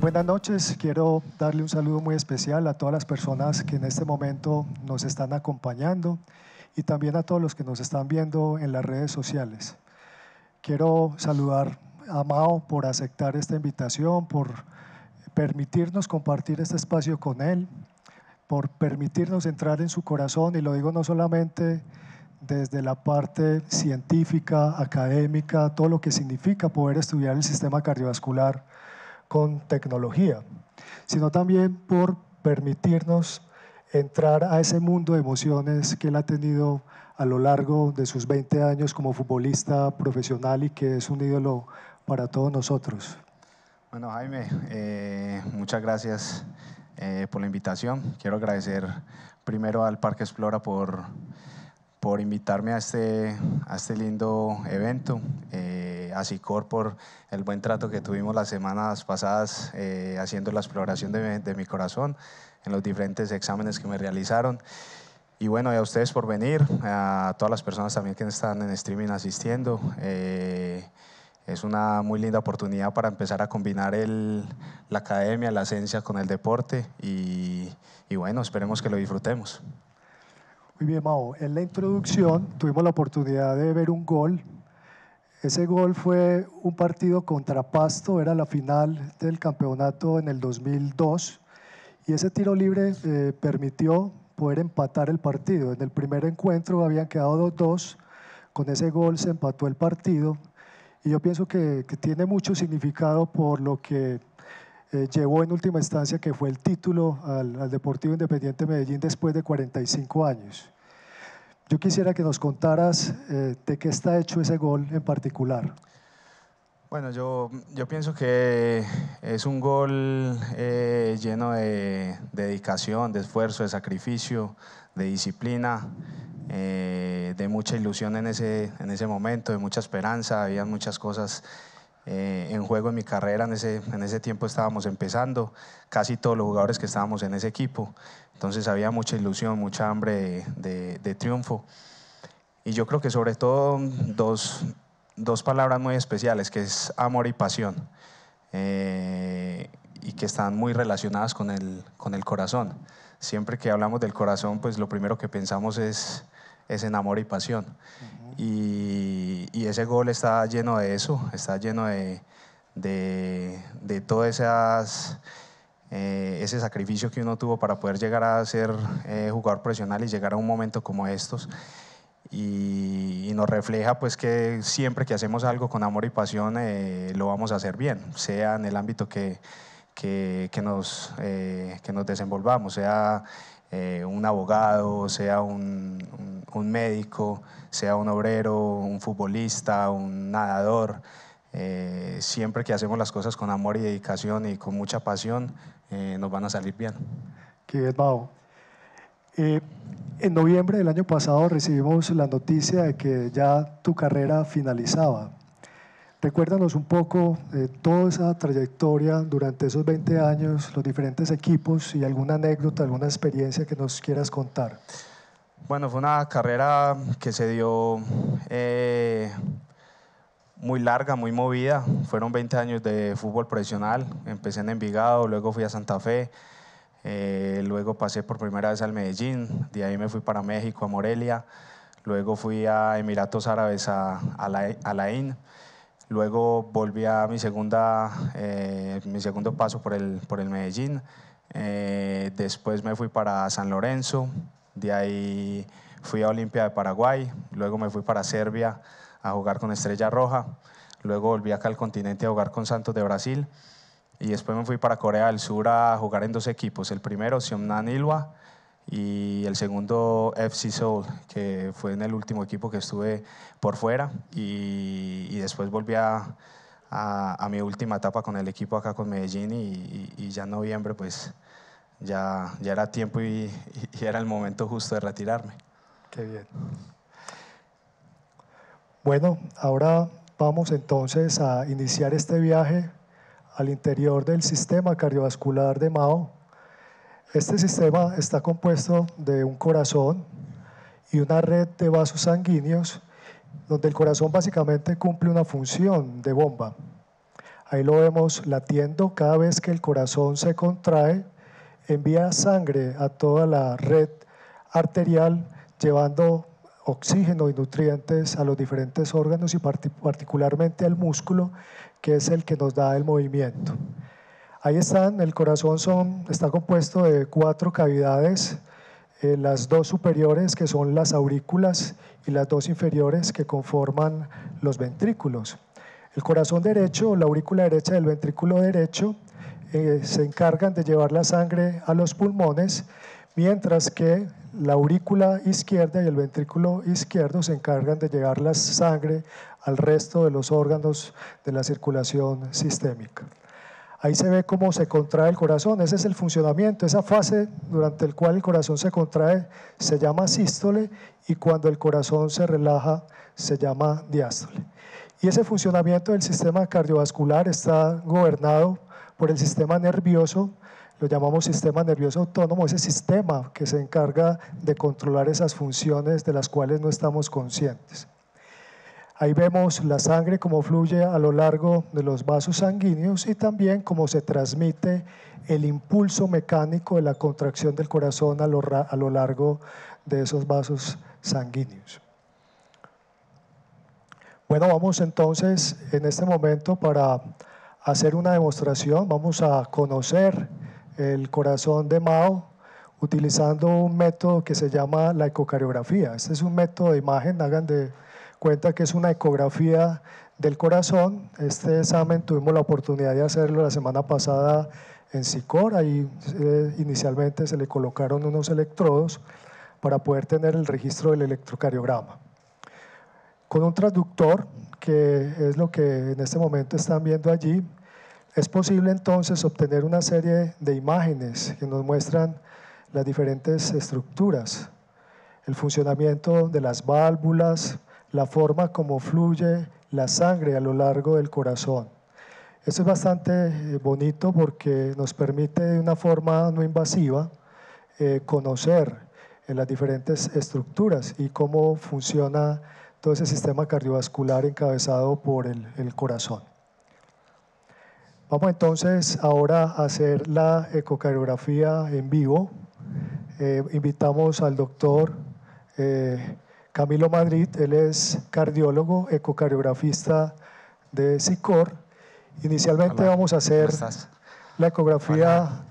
Buenas noches, quiero darle un saludo muy especial a todas las personas que en este momento nos están acompañando y también a todos los que nos están viendo en las redes sociales. Quiero saludar a Mao por aceptar esta invitación, por permitirnos compartir este espacio con él, por permitirnos entrar en su corazón, y lo digo no solamente desde la parte científica, académica, todo lo que significa poder estudiar el sistema cardiovascular con tecnología, sino también por permitirnos entrar a ese mundo de emociones que él ha tenido a lo largo de sus 20 años como futbolista profesional y que es un ídolo para todos nosotros. Bueno, Jaime, muchas gracias por la invitación. Quiero agradecer primero al Parque Explora por invitarme a este lindo evento, a SICOR por el buen trato que tuvimos las semanas pasadas haciendo la exploración de mi corazón en los diferentes exámenes que me realizaron. Y bueno, y a ustedes por venir, a todas las personas también que están en streaming asistiendo. Es una muy linda oportunidad para empezar a combinar la academia, la ciencia con el deporte y bueno, esperemos que lo disfrutemos. Muy bien, Mao. En la introducción tuvimos la oportunidad de ver un gol. Ese gol fue un partido contra Pasto, era la final del campeonato en el 2002, y ese tiro libre permitió poder empatar el partido. En el primer encuentro habían quedado 2-2, con ese gol se empató el partido, y yo pienso que tiene mucho significado por lo que llevó en última instancia, que fue el título al Deportivo Independiente Medellín después de 45 años. Yo quisiera que nos contaras de qué está hecho ese gol en particular. Bueno, yo pienso que es un gol lleno de dedicación, de esfuerzo, de sacrificio, de disciplina, de mucha ilusión en ese momento, de mucha esperanza. Había muchas cosas en juego en mi carrera. En ese tiempo estábamos empezando, casi todos los jugadores que estábamos en ese equipo. Entonces había mucha ilusión, mucha hambre de triunfo. Y yo creo que sobre todo dos palabras muy especiales, que es amor y pasión, y que están muy relacionadas con el corazón. Siempre que hablamos del corazón, pues lo primero que pensamos es en amor y pasión. Y ese gol está lleno de eso, está lleno de todo ese sacrificio que uno tuvo para poder llegar a ser jugador profesional y llegar a un momento como estos. Y nos refleja pues que siempre que hacemos algo con amor y pasión lo vamos a hacer bien, sea en el ámbito que nos desenvolvamos, sea un abogado, sea un médico, sea un obrero, un futbolista, un nadador. Siempre que hacemos las cosas con amor y dedicación y con mucha pasión, nos van a salir bien. Qué bien, Mao. En noviembre del año pasado recibimos la noticia de que ya tu carrera finalizaba. Recuérdanos un poco toda esa trayectoria durante esos 20 años, los diferentes equipos y alguna anécdota, alguna experiencia que nos quieras contar. Bueno, fue una carrera que se dio muy larga, muy movida. Fueron 20 años de fútbol profesional. Empecé en Envigado, luego fui a Santa Fe, luego pasé por primera vez al Medellín, de ahí me fui para México, a Morelia, luego fui a Emiratos Árabes, a Alain, luego volví a mi segundo paso por el Medellín, después me fui para San Lorenzo, de ahí fui a Olimpia de Paraguay, luego me fui para Serbia a jugar con Estrella Roja, luego volví acá al continente a jugar con Santos de Brasil, y después me fui para Corea del Sur a jugar en 2 equipos, el primero Seongnam Ilhwa y el segundo FC Seoul, que fue en el último equipo que estuve por fuera, y después volví a mi última etapa con el equipo acá con Medellín, y ya en noviembre pues ya era tiempo y era el momento justo de retirarme. Qué bien. Bueno, ahora vamos entonces a iniciar este viaje al interior del sistema cardiovascular de Mao. Este sistema está compuesto de un corazón y una red de vasos sanguíneos, donde el corazón básicamente cumple una función de bomba. Ahí lo vemos latiendo. Cada vez que el corazón se contrae, envía sangre a toda la red arterial, llevando oxígeno y nutrientes a los diferentes órganos y particularmente al músculo, que es el que nos da el movimiento. Ahí están, el corazón está compuesto de 4 cavidades, las 2 superiores que son las aurículas y las 2 inferiores que conforman los ventrículos. El corazón derecho, la aurícula derecha y el ventrículo derecho se encargan de llevar la sangre a los pulmones, mientras que la aurícula izquierda y el ventrículo izquierdo se encargan de llevar la sangre al resto de los órganos de la circulación sistémica. Ahí se ve cómo se contrae el corazón. Ese es el funcionamiento. Esa fase durante la cual el corazón se contrae se llama sístole, y cuando el corazón se relaja se llama diástole. Y ese funcionamiento del sistema cardiovascular está gobernado por el sistema nervioso, lo llamamos sistema nervioso autónomo, ese sistema que se encarga de controlar esas funciones de las cuales no estamos conscientes. Ahí vemos la sangre cómo fluye a lo largo de los vasos sanguíneos y también cómo se transmite el impulso mecánico de la contracción del corazón a lo largo de esos vasos sanguíneos. Bueno, vamos entonces en este momento para hacer una demostración. Vamos a conocer el corazón de Mao utilizando un método que se llama la ecocardiografía. Este es un método de imagen, hagan de cuenta que es una ecografía del corazón. Este examen tuvimos la oportunidad de hacerlo la semana pasada en SICOR. Ahí inicialmente se le colocaron unos electrodos para poder tener el registro del electrocardiograma. Con un transductor, que es lo que en este momento están viendo allí, es posible entonces obtener una serie de imágenes que nos muestran las diferentes estructuras, el funcionamiento de las válvulas, la forma como fluye la sangre a lo largo del corazón. Esto es bastante bonito porque nos permite de una forma no invasiva conocer las diferentes estructuras y cómo funciona todo ese sistema cardiovascular encabezado por el corazón. Vamos entonces ahora a hacer la ecocardiografía en vivo. Invitamos al doctor Camilo Madrid, él es cardiólogo, ecocardiografista de SICOR. Inicialmente Hola, vamos a hacer la ecografía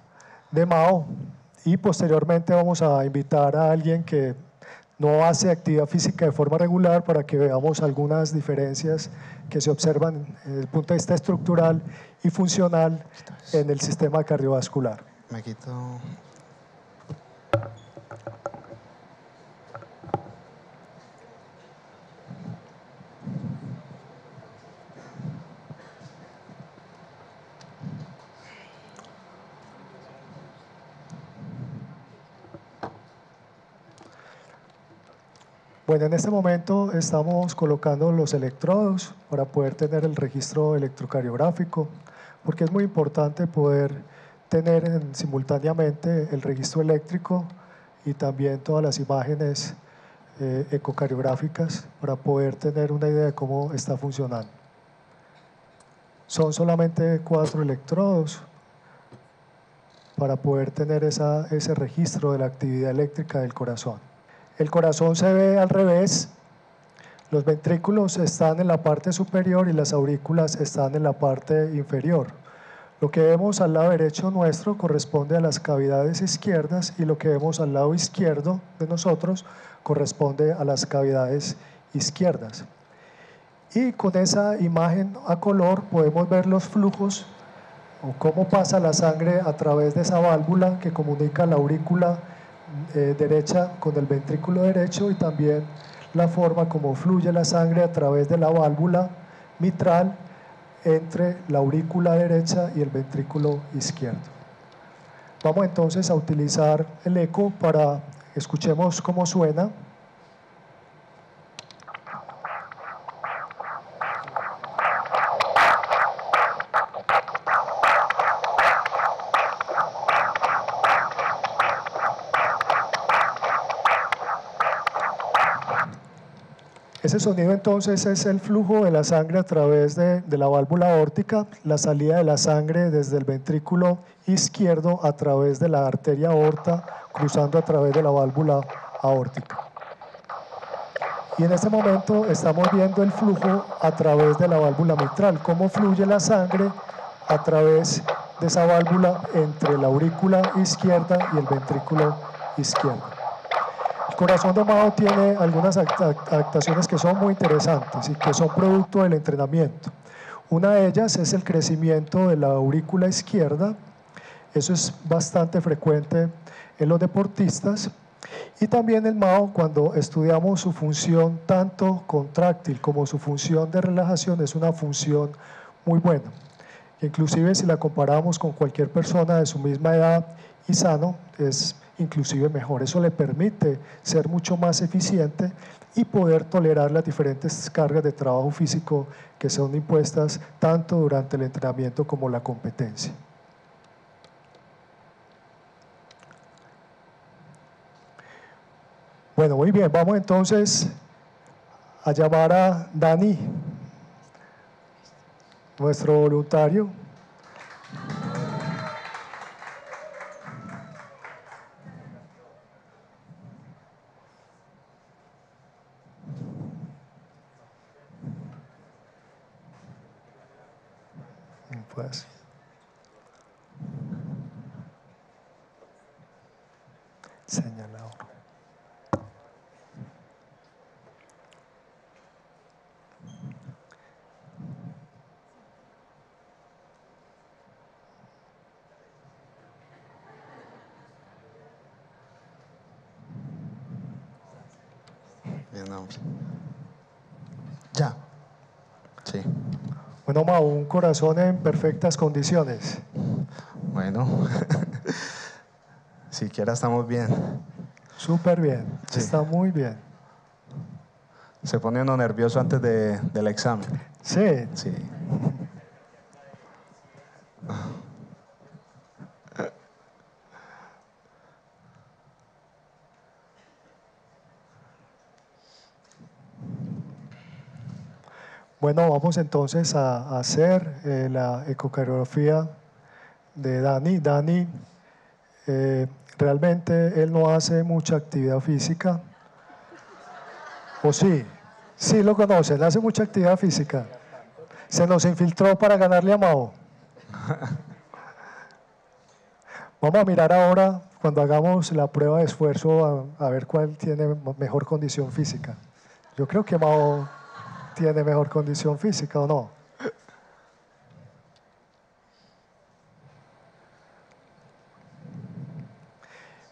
de Mao y posteriormente vamos a invitar a alguien que no hace actividad física de forma regular para que veamos algunas diferencias que se observan desde el punto de vista estructural y funcional en el sistema cardiovascular. Me quito. Bueno, en este momento estamos colocando los electrodos para poder tener el registro electrocardiográfico, porque es muy importante poder tener simultáneamente el registro eléctrico y también todas las imágenes ecocardiográficas para poder tener una idea de cómo está funcionando. Son solamente 4 electrodos para poder tener ese registro de la actividad eléctrica del corazón. El corazón se ve al revés, los ventrículos están en la parte superior y las aurículas están en la parte inferior. Lo que vemos al lado derecho nuestro corresponde a las cavidades izquierdas y lo que vemos al lado izquierdo de nosotros corresponde a las cavidades izquierdas. Y con esa imagen a color podemos ver los flujos o cómo pasa la sangre a través de esa válvula que comunica la aurícula derecha con el ventrículo derecho y también la forma como fluye la sangre a través de la válvula mitral entre la aurícula derecha y el ventrículo izquierdo. Vamos entonces a utilizar el eco para que escuchemos cómo suena. Ese sonido entonces es el flujo de la sangre a través de la válvula aórtica, la salida de la sangre desde el ventrículo izquierdo a través de la arteria aorta, cruzando a través de la válvula aórtica. Y en este momento estamos viendo el flujo a través de la válvula mitral, cómo fluye la sangre a través de esa válvula entre la aurícula izquierda y el ventrículo izquierdo. El corazón domado tiene algunas adaptaciones que son muy interesantes y que son producto del entrenamiento. Una de ellas es el crecimiento de la aurícula izquierda. Eso es bastante frecuente en los deportistas. Y también el MAO, cuando estudiamos su función tanto contráctil como su función de relajación, es una función muy buena. Inclusive si la comparamos con cualquier persona de su misma edad y sano, es inclusive mejor. Eso le permite ser mucho más eficiente y poder tolerar las diferentes cargas de trabajo físico que son impuestas tanto durante el entrenamiento como la competencia. Bueno, muy bien, vamos entonces a llamar a Dani, nuestro voluntario. Pues, señalador. Bien, hombre. Ya. Sí. Bueno, Mau, un corazón en perfectas condiciones. Bueno. Siquiera estamos bien. Súper bien, Sí. está muy bien. Se pone uno nervioso antes del examen. Sí. Sí. Bueno, vamos entonces a hacer la ecocardiografía de Dani. Dani, realmente él no hace mucha actividad física. ¿O sí? Sí lo conocen, hace mucha actividad física. Se nos infiltró para ganarle a Mao. Vamos a mirar ahora, cuando hagamos la prueba de esfuerzo, a ver cuál tiene mejor condición física. Yo creo que Mao tiene mejor condición física, ¿o no?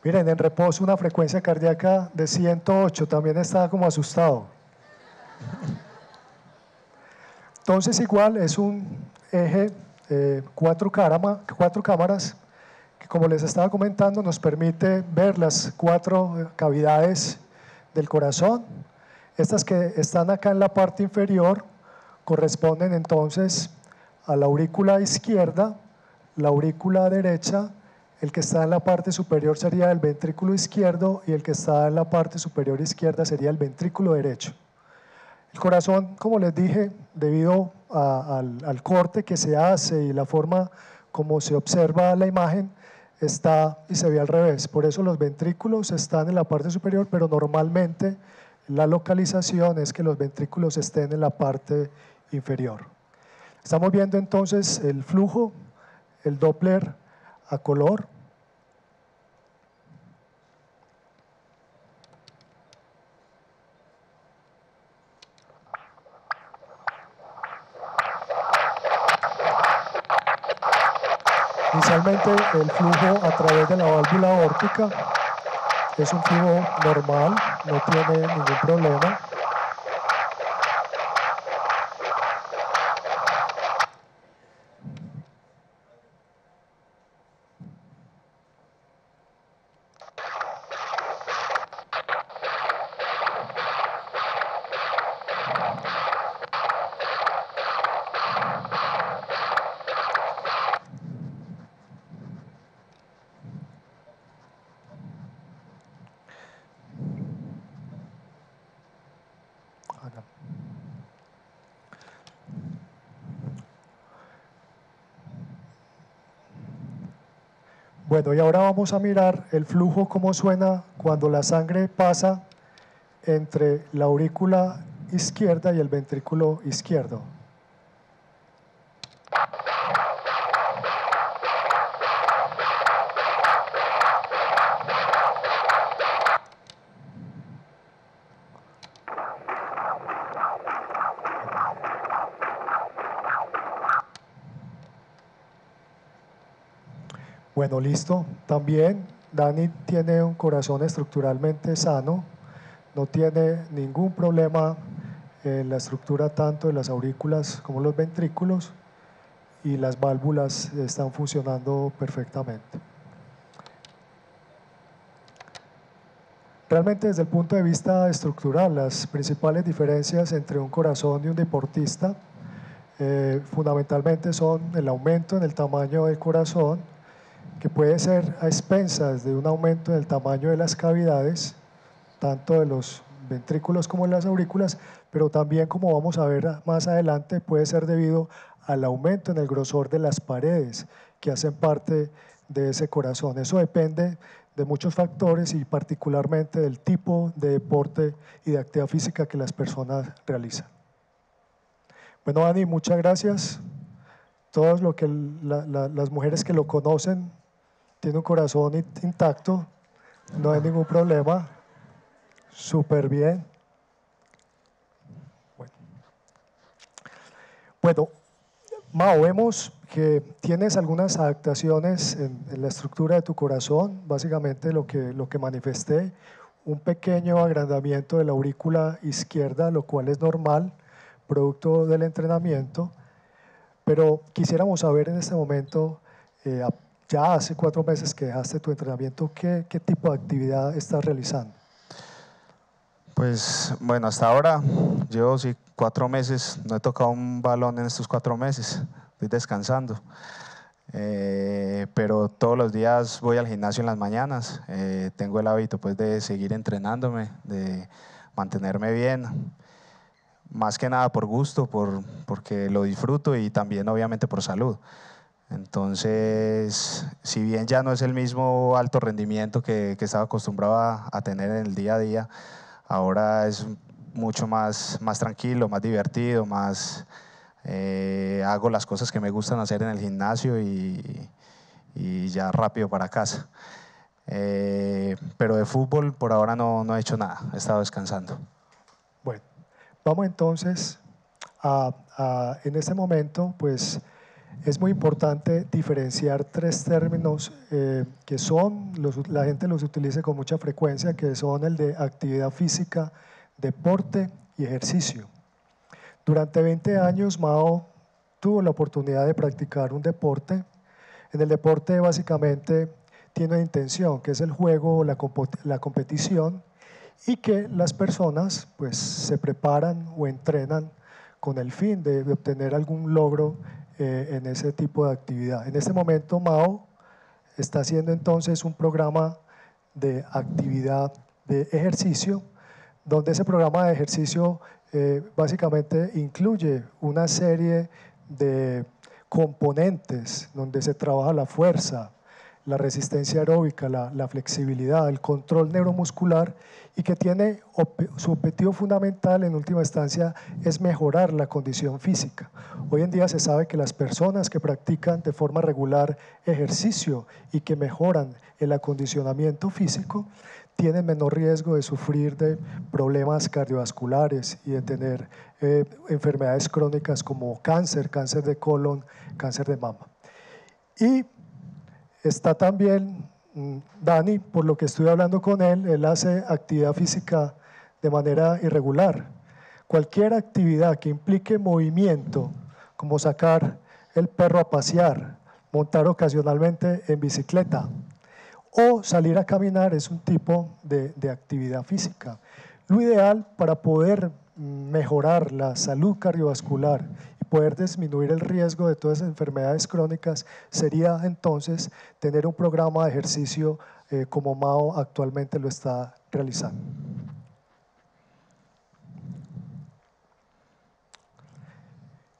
Miren, en reposo una frecuencia cardíaca de 108, también está como asustado. Entonces igual es un eje, cuatro cámaras, que como les estaba comentando nos permite ver las 4 cavidades del corazón. Estas que están acá en la parte inferior corresponden entonces a la aurícula izquierda, la aurícula derecha, el que está en la parte superior sería el ventrículo izquierdo y el que está en la parte superior izquierda sería el ventrículo derecho. El corazón, como les dije, debido al corte que se hace y la forma como se observa la imagen, está y se ve al revés. Por eso los ventrículos están en la parte superior, pero normalmente la localización es que los ventrículos estén en la parte inferior. Estamos viendo entonces el flujo, el Doppler a color. Inicialmente el flujo a través de la válvula aórtica es un flujo normal, no tiene ningún problema. Bueno, y ahora vamos a mirar el flujo, cómo suena cuando la sangre pasa entre la aurícula izquierda y el ventrículo izquierdo. Bueno, listo. También Dani tiene un corazón estructuralmente sano, no tiene ningún problema en la estructura tanto de las aurículas como los ventrículos y las válvulas están funcionando perfectamente. Realmente desde el punto de vista estructural, las principales diferencias entre un corazón y un deportista fundamentalmente son el aumento en el tamaño del corazón, que puede ser a expensas de un aumento en el tamaño de las cavidades, tanto de los ventrículos como de las aurículas, pero también, como vamos a ver más adelante, puede ser debido al aumento en el grosor de las paredes que hacen parte de ese corazón. Eso depende de muchos factores y particularmente del tipo de deporte y de actividad física que las personas realizan. Bueno, Dani, muchas gracias. Todos las mujeres que lo conocen tienen un corazón intacto, no hay ningún problema. Súper bien. Bueno, Mao, vemos que tienes algunas adaptaciones en la estructura de tu corazón, básicamente lo que manifesté, un pequeño agrandamiento de la aurícula izquierda, lo cual es normal, producto del entrenamiento, pero quisiéramos saber en este momento, ya hace 4 meses que dejaste tu entrenamiento, ¿qué tipo de actividad estás realizando? Pues bueno, hasta ahora llevo 4 meses, no he tocado un balón en estos 4 meses, estoy descansando. Pero todos los días voy al gimnasio en las mañanas, tengo el hábito pues de seguir entrenándome, de mantenerme bien, más que nada por gusto, porque lo disfruto y también obviamente por salud. Entonces, si bien ya no es el mismo alto rendimiento que estaba acostumbrado a tener en el día a día, ahora es mucho más tranquilo, más divertido, hago las cosas que me gustan hacer en el gimnasio y ya rápido para casa. Pero de fútbol por ahora no he hecho nada, he estado descansando. Bueno, vamos entonces en este momento, pues es muy importante diferenciar 3 términos que la gente los utiliza con mucha frecuencia, que son el de actividad física, deporte y ejercicio. Durante 20 años, Mao tuvo la oportunidad de practicar un deporte. En el deporte básicamente tiene una intención, que es el juego o la competición, y que las personas pues, se preparan o entrenan con el fin de obtener algún logro en ese tipo de actividad. En este momento, Mao está haciendo entonces un programa de actividad de ejercicio, donde ese programa de ejercicio básicamente incluye una serie de componentes donde se trabaja la fuerza, la resistencia aeróbica, la flexibilidad, el control neuromuscular, y que tiene su objetivo fundamental en última instancia es mejorar la condición física. Hoy en día se sabe que las personas que practican de forma regular ejercicio y que mejoran el acondicionamiento físico tienen menor riesgo de sufrir de problemas cardiovasculares y de tener enfermedades crónicas como cáncer de colon, cáncer de mama. Y está también Dani, por lo que estoy hablando con él hace actividad física de manera irregular. Cualquier actividad que implique movimiento, como sacar el perro a pasear, montar ocasionalmente en bicicleta o salir a caminar, es un tipo de actividad física. Lo ideal para poder mejorar la salud cardiovascular y poder disminuir el riesgo de todas las enfermedades crónicas sería entonces tener un programa de ejercicio como Mao actualmente lo está realizando.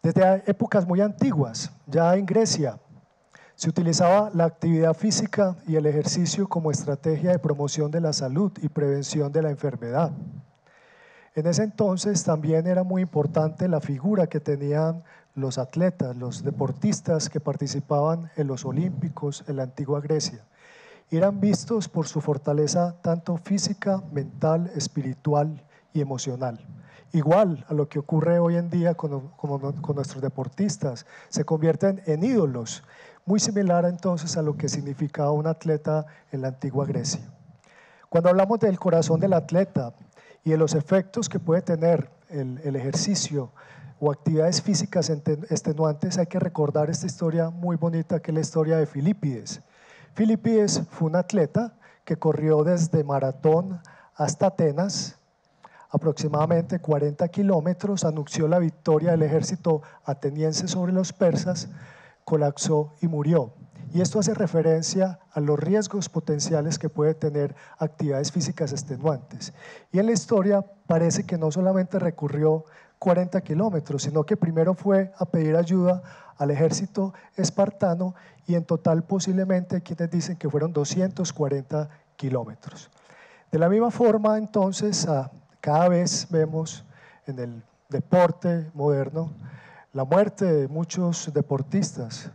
Desde épocas muy antiguas, ya en Grecia, Se utilizaba la actividad física y el ejercicio como estrategia de promoción de la salud y prevención de la enfermedad. En ese entonces también era muy importante la figura que tenían los atletas, los deportistas que participaban en los Olímpicos en la antigua Grecia. Eran vistos por su fortaleza tanto física, mental, espiritual y emocional. Igual a lo que ocurre hoy en día con nuestros deportistas, se convierten en ídolos, muy similar entonces a lo que significaba un atleta en la antigua Grecia. Cuando hablamos del corazón del atleta y de los efectos que puede tener el ejercicio o actividades físicas extenuantes, hay que recordar esta historia muy bonita que es la historia de Filipides. Filipides fue un atleta que corrió desde Maratón hasta Atenas, aproximadamente 40 kilómetros, anunció la victoria del ejército ateniense sobre los persas, colapsó y murió. Y esto hace referencia a los riesgos potenciales que puede tener actividades físicas extenuantes. Y en la historia parece que no solamente recurrió 40 kilómetros, sino que primero fue a pedir ayuda al ejército espartano y en total posiblemente quienes dicen que fueron 240 kilómetros. De la misma forma entonces cada vez vemos en el deporte moderno la muerte de muchos deportistas.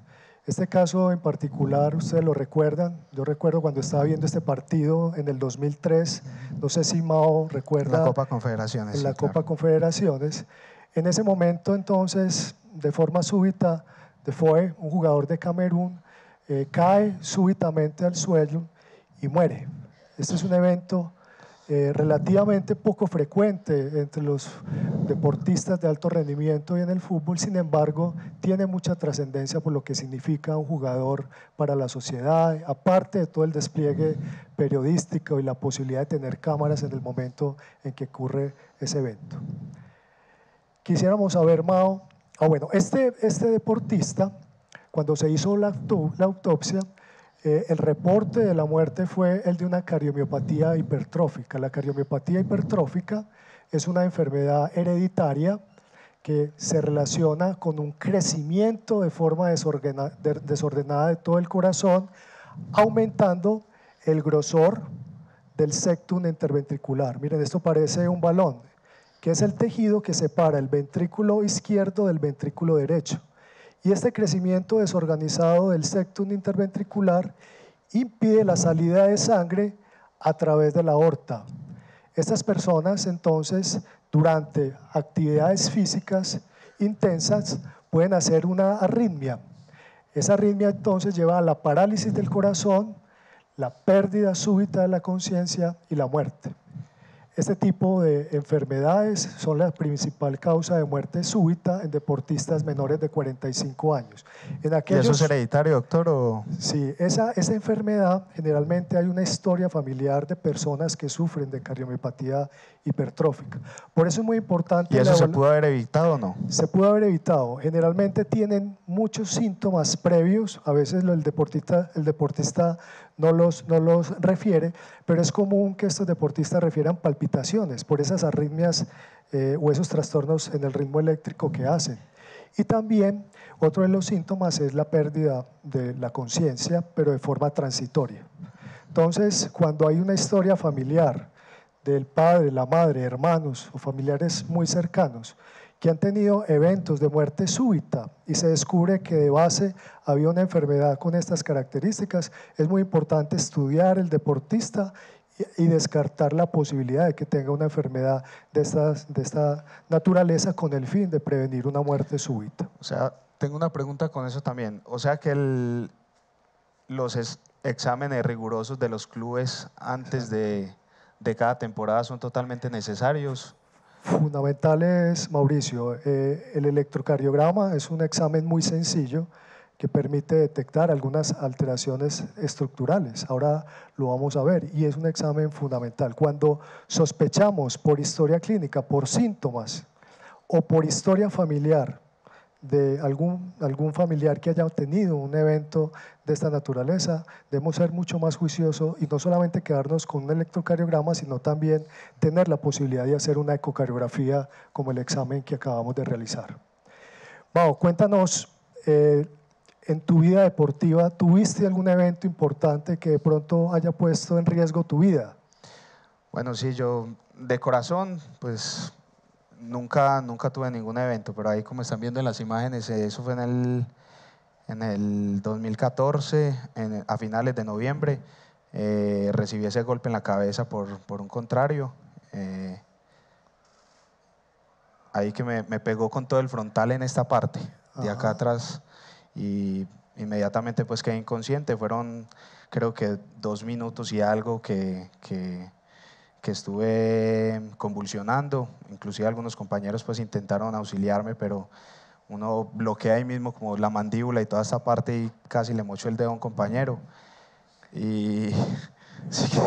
Este caso en particular, ustedes lo recuerdan, yo recuerdo cuando estaba viendo este partido en el 2003, no sé si Mao recuerda. La Copa Confederaciones. En la sí, Copa claro. Confederaciones. En ese momento entonces, de forma súbita, Defoe, un jugador de Camerún, cae súbitamente al suelo y muere. Este es un evento relativamente poco frecuente entre los deportistas de alto rendimiento y en el fútbol, sin embargo, tiene mucha trascendencia por lo que significa un jugador para la sociedad, aparte de todo el despliegue periodístico y la posibilidad de tener cámaras en el momento en que ocurre ese evento. Quisiéramos saber, Mao, bueno, este deportista, cuando se hizo la autopsia, el reporte de la muerte fue el de una cariomiopatía hipertrófica. La cariomiopatía hipertrófica es una enfermedad hereditaria que se relaciona con un crecimiento de forma desordenada de todo el corazón, aumentando el grosor del septum interventricular. Miren, esto parece un balón, que es el tejido que separa el ventrículo izquierdo del ventrículo derecho. Y este crecimiento desorganizado del septum interventricular impide la salida de sangre a través de la aorta. Estas personas entonces durante actividades físicas intensas pueden hacer una arritmia. Esa arritmia entonces lleva a la parálisis del corazón, la pérdida súbita de la conciencia y la muerte. Este tipo de enfermedades son la principal causa de muerte súbita en deportistas menores de 45 años. ¿Y eso es hereditario, doctor? ¿O? Sí, esa enfermedad generalmente hay una historia familiar de personas que sufren de cariomiopatía hipertrófica. Por eso es muy importante… ¿Y eso se pudo haber evitado o no? Se pudo haber evitado. Generalmente tienen muchos síntomas previos, a veces el deportista no los refiere, pero es común que estos deportistas refieran palpitaciones por esas arritmias o esos trastornos en el ritmo eléctrico que hacen. Y también otro de los síntomas es la pérdida de la conciencia, pero de forma transitoria. Entonces, cuando hay una historia familiar del padre, la madre, hermanos o familiares muy cercanos que han tenido eventos de muerte súbita y se descubre que de base había una enfermedad con estas características, es muy importante estudiar el deportista y descartar la posibilidad de que tenga una enfermedad de esta naturaleza con el fin de prevenir una muerte súbita. O sea, tengo una pregunta con eso también. O sea que los exámenes rigurosos de los clubes antes de cada temporada son totalmente necesarios. Fundamentales, Mauricio. El electrocardiograma es un examen muy sencillo que permite detectar algunas alteraciones estructurales. Ahora lo vamos a ver y es un examen fundamental. Cuando sospechamos por historia clínica, por síntomas o por historia familiar de algún familiar que haya tenido un evento de esta naturaleza, debemos ser mucho más juiciosos y no solamente quedarnos con un electrocardiograma, sino también tener la posibilidad de hacer una ecocardiografía como el examen que acabamos de realizar. Mao, cuéntanos, en tu vida deportiva, ¿tuviste algún evento importante que de pronto haya puesto en riesgo tu vida? Bueno, sí, yo de corazón, pues nunca tuve ningún evento, pero ahí como están viendo en las imágenes, eso fue en el 2014, a finales de noviembre, recibí ese golpe en la cabeza por un contrario, ahí que me pegó con todo el frontal en esta parte, de acá atrás, y inmediatamente pues quedé inconsciente. Fueron creo que 2 minutos y algo que estuve convulsionando, inclusive algunos compañeros pues intentaron auxiliarme, pero uno bloquea ahí mismo como la mandíbula y toda esta parte y casi le mocho el dedo a un compañero. Y, sí,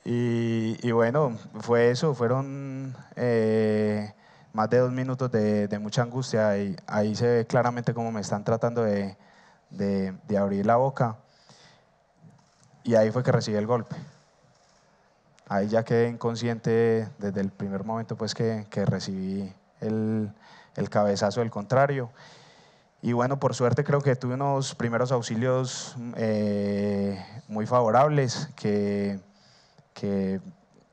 y bueno, fue eso, fueron más de 2 minutos de mucha angustia y ahí se ve claramente cómo me están tratando de abrir la boca y ahí fue que recibí el golpe. Ahí ya quedé inconsciente desde el primer momento pues que recibí el cabezazo del contrario. Y bueno, por suerte creo que tuve unos primeros auxilios muy favorables que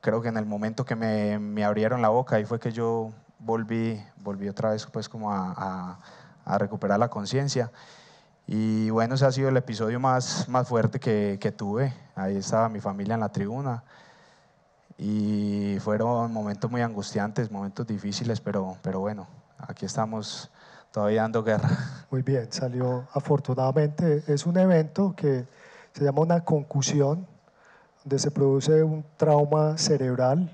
creo que en el momento que me abrieron la boca, ahí fue que yo volví otra vez pues como a recuperar la conciencia. Y bueno, ese ha sido el episodio más fuerte que tuve. Ahí estaba mi familia en la tribuna y fueron momentos muy angustiantes, momentos difíciles, pero bueno, aquí estamos todavía dando guerra. Muy bien, salió afortunadamente. Es un evento que se llama una concusión, donde se produce un trauma cerebral.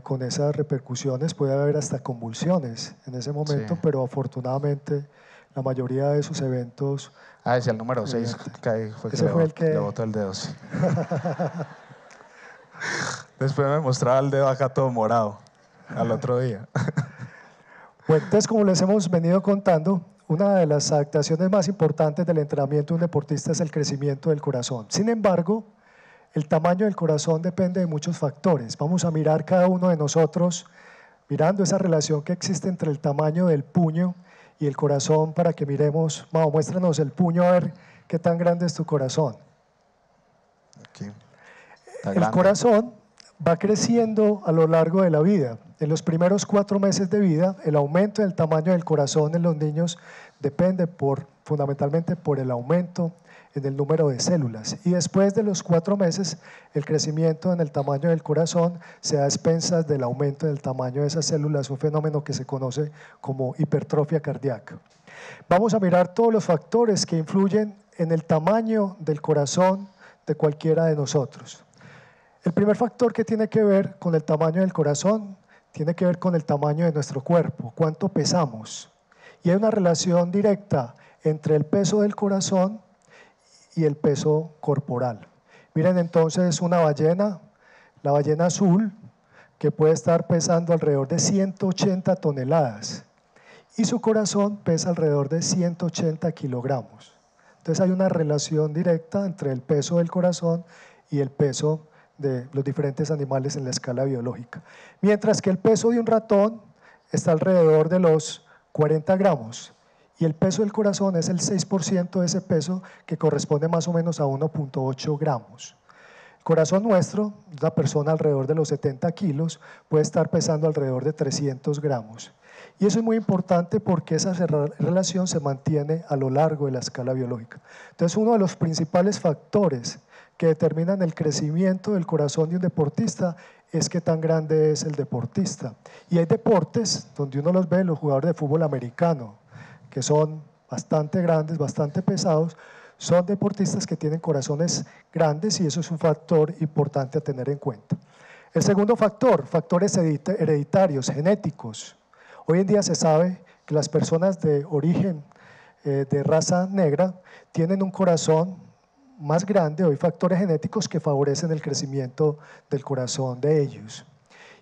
Con esas repercusiones puede haber hasta convulsiones en ese momento, Sí. pero afortunadamente la mayoría de esos eventos… Decía el número 6, que fue Ese fue el que… le botó el dedo. Sí. Después me mostraba el dedo acá todo morado, al otro día. Bueno, entonces, como les hemos venido contando, una de las adaptaciones más importantes del entrenamiento de un deportista es el crecimiento del corazón. Sin embargo, el tamaño del corazón depende de muchos factores. Vamos a mirar cada uno de nosotros, mirando esa relación que existe entre el tamaño del puño y el corazón, para que miremos. Mau, muéstranos el puño a ver qué tan grande es tu corazón. Aquí. El corazón va creciendo a lo largo de la vida. En los primeros 4 meses de vida, el aumento del tamaño del corazón en los niños depende fundamentalmente por el aumento en el número de células. Y después de los 4 meses, el crecimiento en el tamaño del corazón se da a expensas del aumento del tamaño de esas células, un fenómeno que se conoce como hipertrofia cardíaca. Vamos a mirar todos los factores que influyen en el tamaño del corazón de cualquiera de nosotros. El primer factor que tiene que ver con el tamaño del corazón tiene que ver con el tamaño de nuestro cuerpo, cuánto pesamos. Y hay una relación directa entre el peso del corazón y el peso corporal. Miren entonces una ballena, la ballena azul, que puede estar pesando alrededor de 180 toneladas y su corazón pesa alrededor de 180 kilogramos. Entonces hay una relación directa entre el peso del corazón y el peso de los diferentes animales en la escala biológica. Mientras que el peso de un ratón está alrededor de los 40 gramos y el peso del corazón es el 6% de ese peso, que corresponde más o menos a 1.8 gramos. El corazón nuestro, una persona alrededor de los 70 kilos, puede estar pesando alrededor de 300 gramos. Y eso es muy importante porque esa relación se mantiene a lo largo de la escala biológica. Entonces, uno de los principales factores que determinan el crecimiento del corazón de un deportista es qué tan grande es el deportista. Y hay deportes donde uno los ve, los jugadores de fútbol americano, que son bastante grandes, bastante pesados, son deportistas que tienen corazones grandes y eso es un factor importante a tener en cuenta. El segundo factor, factores hereditarios, genéticos. Hoy en día se sabe que las personas de origen de raza negra tienen un corazón más grande, o hay factores genéticos que favorecen el crecimiento del corazón de ellos.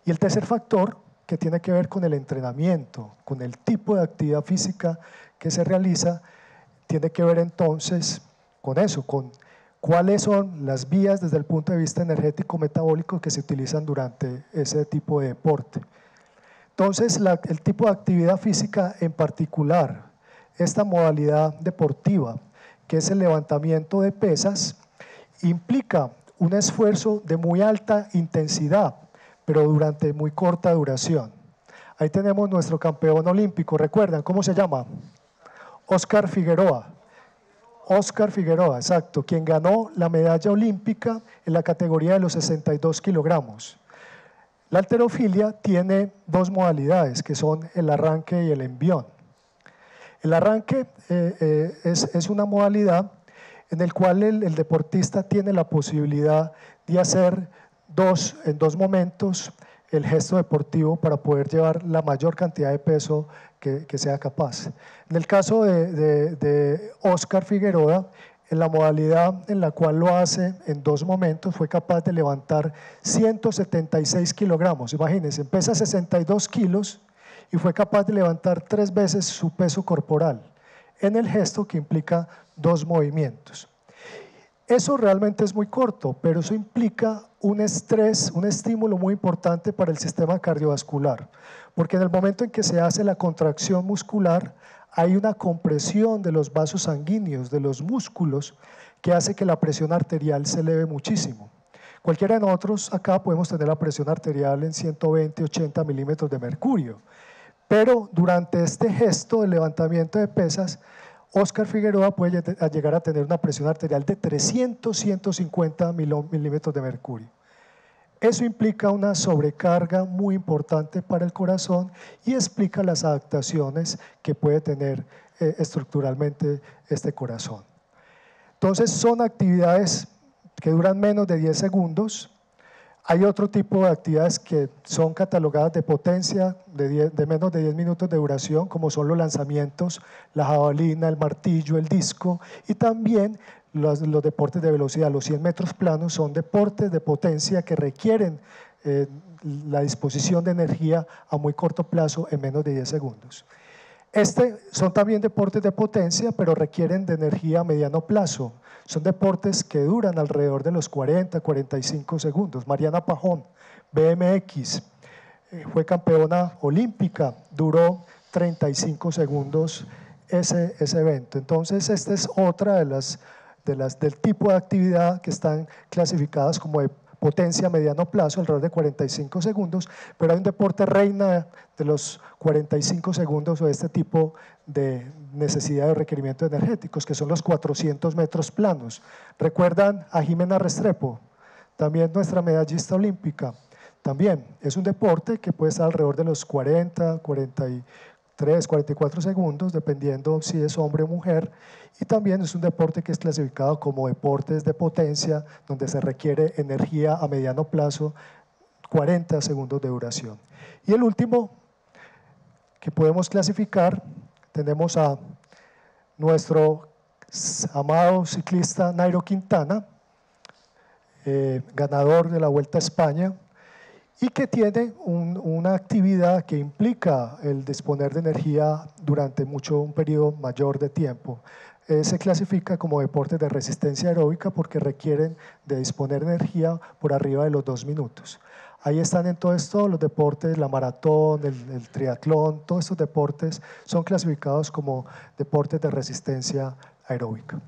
Y el tercer factor, que tiene que ver con el entrenamiento, con el tipo de actividad física que se realiza, tiene que ver entonces con eso, con cuáles son las vías desde el punto de vista energético metabólico que se utilizan durante ese tipo de deporte. Entonces, el tipo de actividad física en particular, esta modalidad deportiva, que es el levantamiento de pesas, implica un esfuerzo de muy alta intensidad, pero durante muy corta duración. Ahí tenemos nuestro campeón olímpico, ¿recuerdan cómo se llama? Óscar Figueroa. Óscar Figueroa, exacto, quien ganó la medalla olímpica en la categoría de los 62 kilogramos. La halterofilia tiene dos modalidades, que son el arranque y el envión. El arranque es una modalidad en el cual el deportista tiene la posibilidad de hacer en dos momentos el gesto deportivo para poder llevar la mayor cantidad de peso que sea capaz. En el caso de Óscar Figueroa, en la modalidad en la cual lo hace en dos momentos, fue capaz de levantar 176 kilogramos. Imagínense, pesa 62 kilos y fue capaz de levantar 3 veces su peso corporal en el gesto que implica dos movimientos. Eso realmente es muy corto, pero eso implica un estrés, un estímulo muy importante para el sistema cardiovascular, porque en el momento en que se hace la contracción muscular, hay una compresión de los vasos sanguíneos, de los músculos, que hace que la presión arterial se eleve muchísimo. Cualquiera de nosotros acá podemos tener la presión arterial en 120, 80 milímetros de mercurio, pero durante este gesto de levantamiento de pesas, Óscar Figueroa puede llegar a tener una presión arterial de 300, 150 milímetros de mercurio. Eso implica una sobrecarga muy importante para el corazón y explica las adaptaciones que puede tener estructuralmente este corazón. Entonces son actividades que duran menos de 10 segundos. Hay otro tipo de actividades que son catalogadas de potencia de menos de 10 minutos de duración, como son los lanzamientos, la jabalina, el martillo, el disco, y también los deportes de velocidad. Los 100 metros planos son deportes de potencia que requieren la disposición de energía a muy corto plazo en menos de 10 segundos. Son también deportes de potencia, pero requieren de energía a mediano plazo. Son deportes que duran alrededor de los 40, 45 segundos. Mariana Pajón, BMX, fue campeona olímpica, duró 35 segundos ese evento. Entonces, esta es otra del tipo de actividad que están clasificadas como de potencia a mediano plazo, alrededor de 45 segundos, pero hay un deporte reina de los 45 segundos o este tipo de necesidad de requerimientos energéticos, que son los 400 metros planos. ¿Recuerdan a Jimena Restrepo? También nuestra medallista olímpica. También es un deporte que puede estar alrededor de los 40, 43, 44 segundos, dependiendo si es hombre o mujer, y también es un deporte que es clasificado como deportes de potencia, donde se requiere energía a mediano plazo, 40 segundos de duración. Y el último que podemos clasificar, tenemos a nuestro amado ciclista Nairo Quintana, ganador de la Vuelta a España, y que tiene una actividad que implica el disponer de energía durante un periodo mayor de tiempo. Se clasifica como deportes de resistencia aeróbica porque requieren de disponer de energía por arriba de los 2 minutos. Ahí están entonces todos los deportes, la maratón, el triatlón, todos estos deportes son clasificados como deportes de resistencia aeróbica.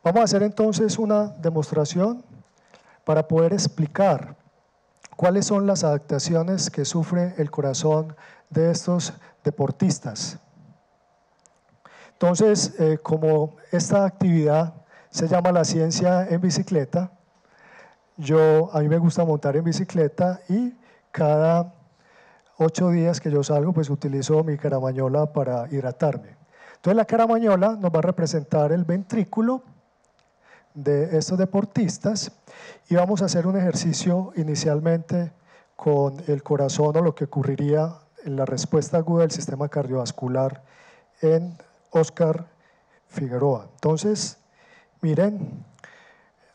Vamos a hacer entonces una demostración para poder explicar cuáles son las adaptaciones que sufre el corazón de estos deportistas. Entonces, como esta actividad se llama la ciencia en bicicleta, a mí me gusta montar en bicicleta y cada 8 días que yo salgo, pues utilizo mi caramañola para hidratarme. Entonces la caramañola nos va a representar el ventrículo de estos deportistas y vamos a hacer un ejercicio inicialmente con el corazón o lo que ocurriría en la respuesta aguda del sistema cardiovascular en Óscar Figueroa. Entonces, miren,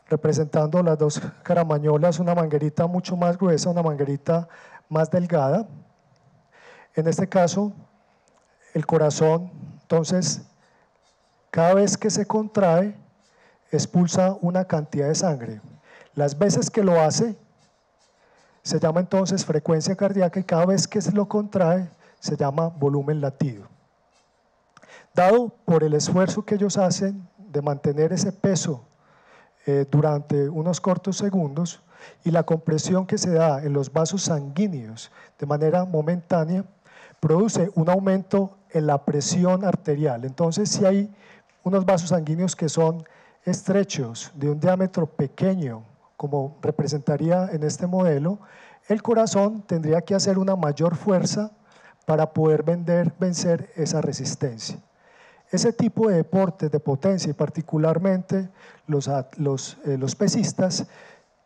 representando las dos caramañolas, una manguerita mucho más gruesa, una manguerita más delgada. En este caso, el corazón, entonces, cada vez que se contrae, expulsa una cantidad de sangre. Las veces que lo hace, se llama entonces frecuencia cardíaca y cada vez que se lo contrae, se llama volumen latido. Dado por el esfuerzo que ellos hacen de mantener ese peso durante unos cortos segundos y la compresión que se da en los vasos sanguíneos de manera momentánea, produce un aumento en la presión arterial. Entonces, si hay unos vasos sanguíneos que son estrechos, de un diámetro pequeño, como representaría en este modelo, el corazón tendría que hacer una mayor fuerza para poder vencer esa resistencia. Ese tipo de deportes de potencia y particularmente los pesistas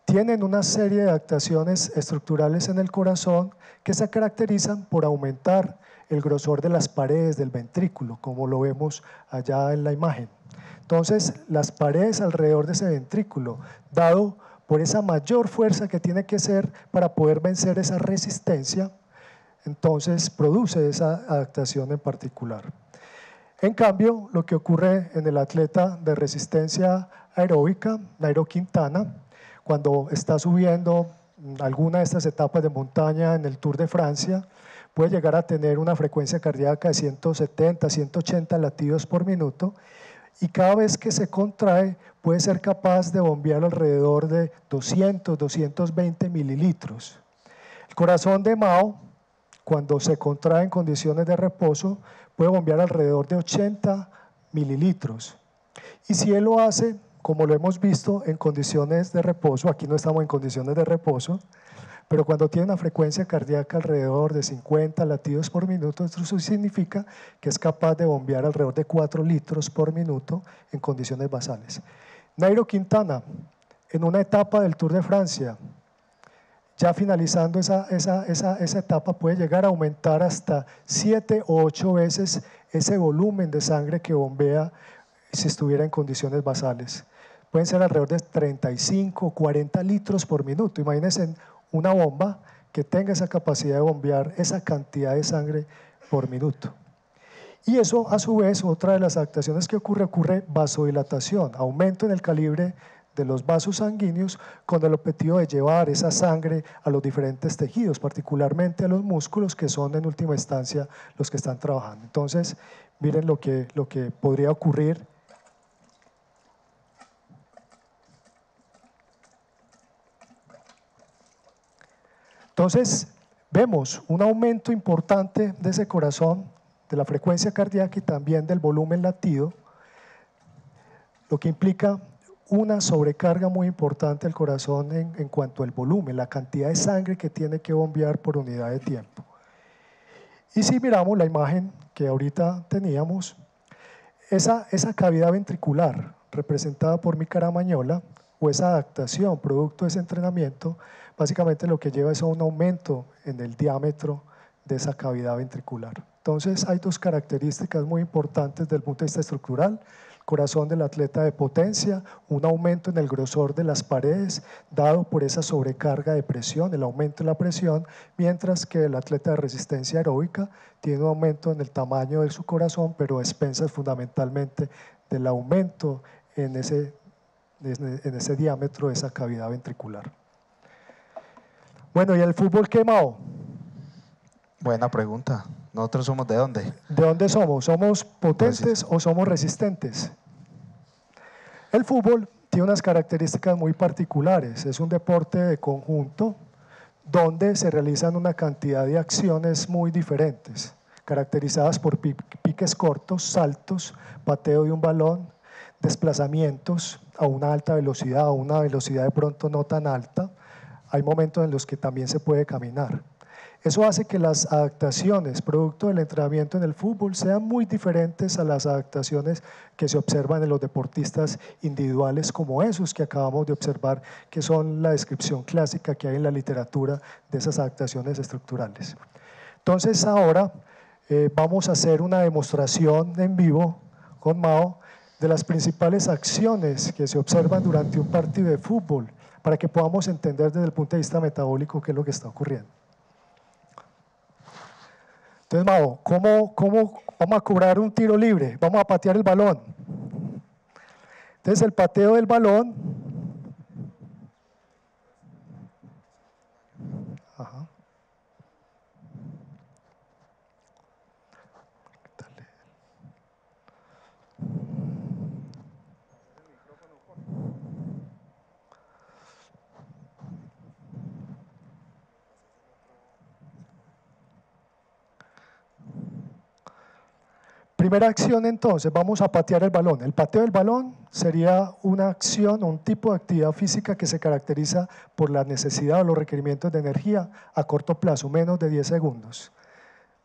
tienen una serie de adaptaciones estructurales en el corazón que se caracterizan por aumentar el grosor de las paredes del ventrículo, como lo vemos allá en la imagen. Entonces, las paredes alrededor de ese ventrículo, dado por esa mayor fuerza que tiene que ser para poder vencer esa resistencia, entonces produce esa adaptación en particular. En cambio, lo que ocurre en el atleta de resistencia aeróbica, Nairo Quintana, cuando está subiendo alguna de estas etapas de montaña en el Tour de Francia, puede llegar a tener una frecuencia cardíaca de 170, 180 latidos por minuto y cada vez que se contrae puede ser capaz de bombear alrededor de 200, 220 mililitros. El corazón de Mao, cuando se contrae en condiciones de reposo, puede bombear alrededor de 80 mililitros. Y si él lo hace, como lo hemos visto, en condiciones de reposo, aquí no estamos en condiciones de reposo, pero cuando tiene una frecuencia cardíaca alrededor de 50 latidos por minuto, eso significa que es capaz de bombear alrededor de 4 litros por minuto en condiciones basales. Nairo Quintana, en una etapa del Tour de Francia, ya finalizando esa etapa, puede llegar a aumentar hasta 7 o 8 veces ese volumen de sangre que bombea si estuviera en condiciones basales. Pueden ser alrededor de 35 o 40 litros por minuto. Imagínense una bomba que tenga esa capacidad de bombear esa cantidad de sangre por minuto. Y eso, a su vez, otra de las adaptaciones que ocurre vasodilatación, aumento en el calibre de los vasos sanguíneos con el objetivo de llevar esa sangre a los diferentes tejidos, particularmente a los músculos, que son en última instancia los que están trabajando. Entonces, miren lo que podría ocurrir. Entonces, vemos un aumento importante de ese corazón, de la frecuencia cardíaca y también del volumen latido, lo que implica una sobrecarga muy importante del corazón en cuanto al volumen, la cantidad de sangre que tiene que bombear por unidad de tiempo. Y si miramos la imagen que ahorita teníamos, esa cavidad ventricular representada por mi caramañola o esa adaptación producto de ese entrenamiento, básicamente lo que lleva es a un aumento en el diámetro de esa cavidad ventricular. Entonces hay dos características muy importantes desde el punto de vista estructural: corazón del atleta de potencia, un aumento en el grosor de las paredes dado por esa sobrecarga de presión, el aumento en la presión, mientras que el atleta de resistencia aeróbica tiene un aumento en el tamaño de su corazón, pero a expensas fundamentalmente del aumento en ese diámetro de esa cavidad ventricular. Bueno, ¿y el fútbol quemado? Buena pregunta. ¿Nosotros somos de dónde? ¿De dónde somos? ¿Somos potentes o somos resistentes? El fútbol tiene unas características muy particulares. Es un deporte de conjunto donde se realizan una cantidad de acciones muy diferentes, caracterizadas por piques cortos, saltos, pateo de un balón, desplazamientos a una alta velocidad o una velocidad de pronto no tan alta. Hay momentos en los que también se puede caminar. Eso hace que las adaptaciones producto del entrenamiento en el fútbol sean muy diferentes a las adaptaciones que se observan en los deportistas individuales como esos que acabamos de observar, que son la descripción clásica que hay en la literatura de esas adaptaciones estructurales. Entonces ahora vamos a hacer una demostración en vivo con Mao de las principales acciones que se observan durante un partido de fútbol para que podamos entender desde el punto de vista metabólico qué es lo que está ocurriendo. Entonces, Mao, ¿cómo vamos a cobrar un tiro libre? Vamos a patear el balón. Entonces, el pateo del balón. Ajá. Primera acción entonces, vamos a patear el balón. El pateo del balón sería una acción o un tipo de actividad física que se caracteriza por la necesidad o los requerimientos de energía a corto plazo, menos de 10 segundos.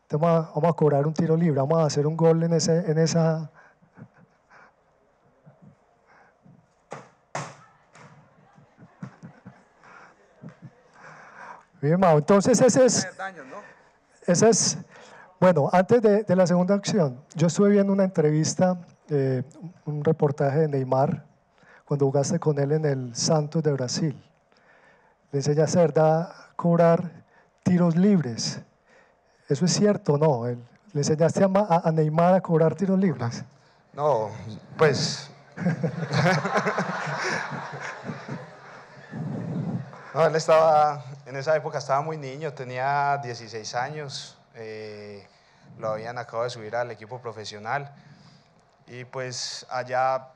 Entonces vamos a cobrar un tiro libre, vamos a hacer un gol en esa... Bien, Mau. Entonces ese es, bueno, antes de la segunda acción, yo estuve viendo una entrevista, un reportaje de Neymar, cuando jugaste con él en el Santos de Brasil. Le enseñaste, ¿verdad?, a cobrar tiros libres. ¿Eso es cierto o no? ¿Le enseñaste a Neymar a cobrar tiros libres? No, pues... No, él estaba, en esa época estaba muy niño, tenía 16 años, lo habían acabado de subir al equipo profesional y pues allá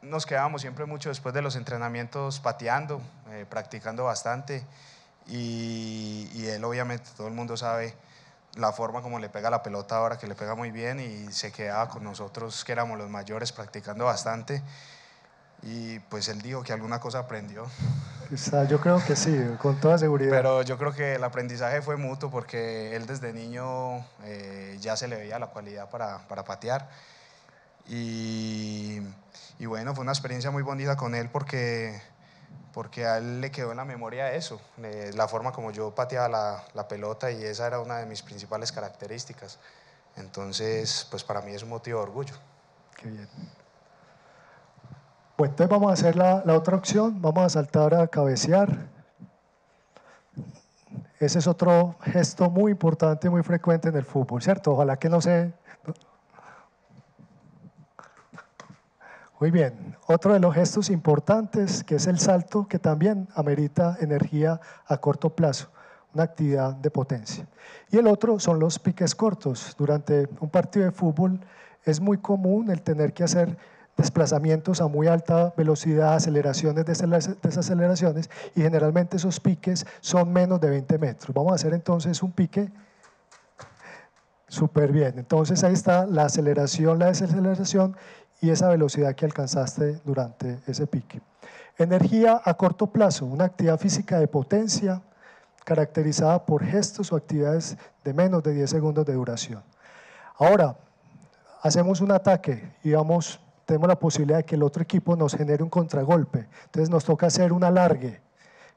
nos quedábamos siempre mucho después de los entrenamientos pateando, practicando bastante y él obviamente, todo el mundo sabe la forma como le pega la pelota ahora, que le pega muy bien y se quedaba con nosotros que éramos los mayores practicando bastante y pues él dijo que alguna cosa aprendió. Yo creo que sí, con toda seguridad. Pero yo creo que el aprendizaje fue mutuo porque él desde niño ya se le veía la cualidad para patear. Y bueno, fue una experiencia muy bonita con él porque a él le quedó en la memoria eso, la forma como yo pateaba la pelota y esa era una de mis principales características. Entonces, pues para mí es un motivo de orgullo. Qué bien. Bueno, entonces vamos a hacer la otra opción, vamos a saltar a cabecear. Ese es otro gesto muy importante, muy frecuente en el fútbol, ¿cierto? Ojalá que no se... Muy bien, otro de los gestos importantes que es el salto, que también amerita energía a corto plazo, una actividad de potencia. Y el otro son los piques cortos. Durante un partido de fútbol es muy común el tener que hacer desplazamientos a muy alta velocidad, aceleraciones, desaceleraciones, y generalmente esos piques son menos de 20 metros. Vamos a hacer entonces un pique súper bien. Entonces ahí está la aceleración, la desaceleración y esa velocidad que alcanzaste durante ese pique. Energía a corto plazo, una actividad física de potencia caracterizada por gestos o actividades de menos de 10 segundos de duración. Ahora, hacemos un ataque y tenemos la posibilidad de que el otro equipo nos genere un contragolpe. Entonces nos toca hacer un alargue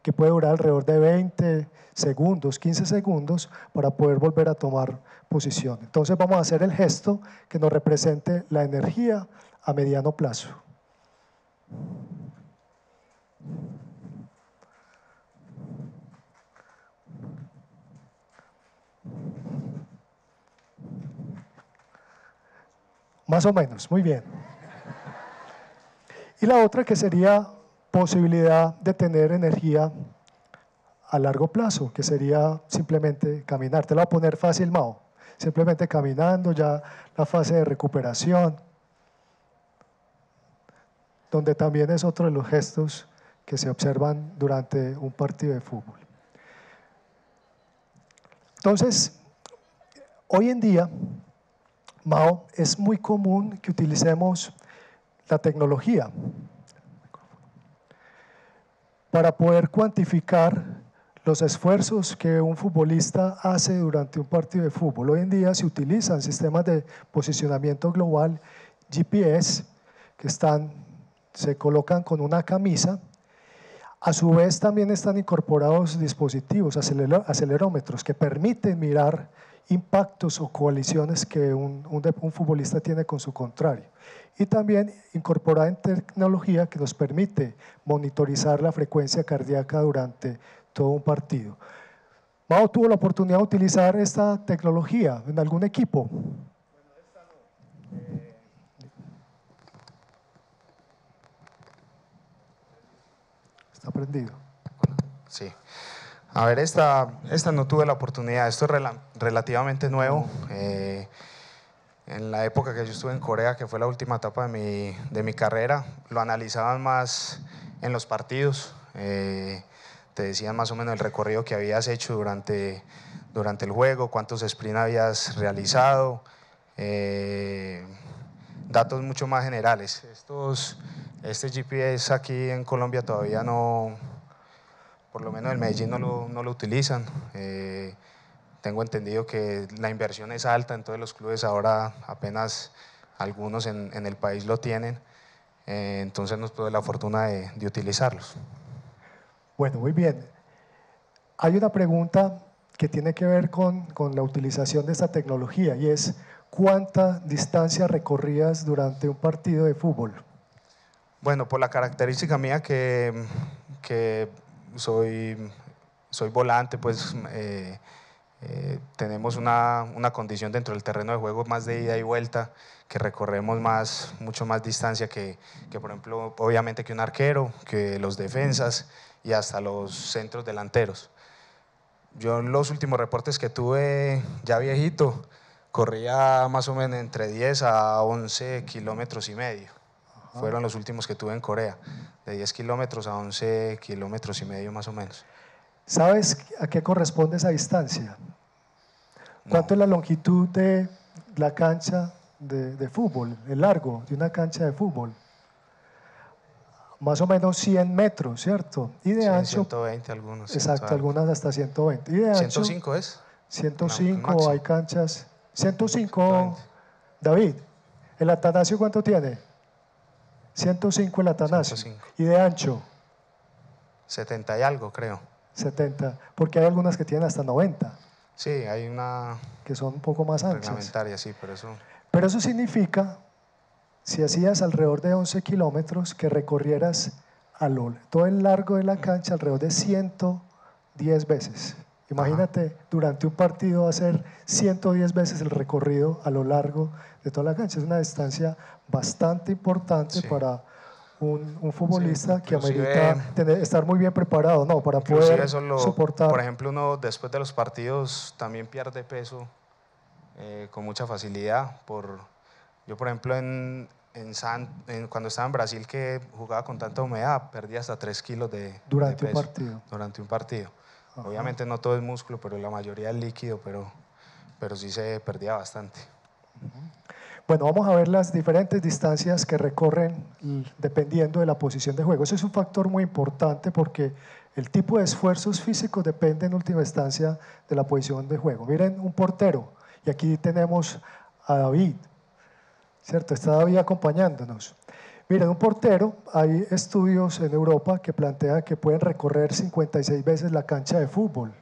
que puede durar alrededor de 20 segundos, 15 segundos para poder volver a tomar posición. Entonces vamos a hacer el gesto que nos represente la energía a mediano plazo. Más o menos, muy bien. Y la otra que sería posibilidad de tener energía a largo plazo, que sería simplemente caminar. Te lo voy a poner fácil, Mao. Simplemente caminando, ya la fase de recuperación, donde también es otro de los gestos que se observan durante un partido de fútbol. Entonces, hoy en día, Mao, es muy común que utilicemos la tecnología para poder cuantificar los esfuerzos que un futbolista hace durante un partido de fútbol. Hoy en día se utilizan sistemas de posicionamiento global, GPS, que se colocan con una camisa. A su vez también están incorporados dispositivos, acelerómetros, que permiten mirar impactos o colisiones que un futbolista tiene con su contrario. Y también incorporada en tecnología que nos permite monitorizar la frecuencia cardíaca durante todo un partido. Mao tuvo la oportunidad de utilizar esta tecnología en algún equipo. Bueno, esta no. Está prendido. Sí. A ver, esta no tuve la oportunidad, esto es relativamente nuevo. En la época que yo estuve en Corea, que fue la última etapa de mi carrera, lo analizaban más en los partidos. Te decían más o menos el recorrido que habías hecho durante el juego, cuántos sprints habías realizado datos mucho más generales. Este GPS aquí en Colombia todavía no, por lo menos en Medellín no lo utilizan. Tengo entendido que la inversión es alta, entonces los clubes ahora apenas algunos en el país lo tienen, entonces nos tuve la fortuna de utilizarlos. Bueno, muy bien. Hay una pregunta que tiene que ver con la utilización de esta tecnología y es ¿cuánta distancia recorrías durante un partido de fútbol? Bueno, por la característica mía que soy volante, pues tenemos una condición dentro del terreno de juego más de ida y vuelta, que recorremos mucho más distancia que por ejemplo, obviamente que un arquero, que los defensas y hasta los centros delanteros. Yo en los últimos reportes que tuve, ya viejito, corría más o menos entre 10 a 11 kilómetros y medio. Ajá. Fueron los últimos que tuve en Corea, de 10 kilómetros a 11 kilómetros y medio más o menos. ¿Sabes a qué corresponde esa distancia? ¿Cuánto es la longitud de la cancha de fútbol, el largo de una cancha de fútbol? Más o menos 100 metros, ¿cierto? Y de ancho… 120 algunos. Exacto, algunas hasta 120. ¿Y de ancho? 105 es. 105, hay canchas. 105, 120. David, ¿el Atanasio cuánto tiene? 105 el Atanasio. 105. ¿Y de ancho? 70 y algo, creo. 70, porque hay algunas que tienen hasta 90. Sí, hay una… que son un poco más anchas. Reglamentaria, sí, pero eso… Pero eso significa, si hacías alrededor de 11 kilómetros, que recorrieras todo el largo de la cancha alrededor de 110 veces. Imagínate, ajá, durante un partido hacer 110 veces el recorrido a lo largo de toda la cancha. Es una distancia bastante importante, sí, para un futbolista, sí, que amerita estar muy bien preparado, ¿no? Para poder soportar. Por ejemplo, uno después de los partidos también pierde peso con mucha facilidad. Yo, por ejemplo, cuando estaba en Brasil, que jugaba con tanta humedad, perdí hasta 3 kilos de peso. Durante un partido. Ajá. Obviamente no todo es músculo, pero la mayoría es líquido, pero sí se perdía bastante. Bueno, vamos a ver las diferentes distancias que recorren dependiendo de la posición de juego. Eso es un factor muy importante porque el tipo de esfuerzos físicos depende en última instancia de la posición de juego. Miren, un portero, y aquí tenemos a David, ¿cierto? Está David acompañándonos. Miren, un portero, hay estudios en Europa que plantean que pueden recorrer 56 veces la cancha de fútbol,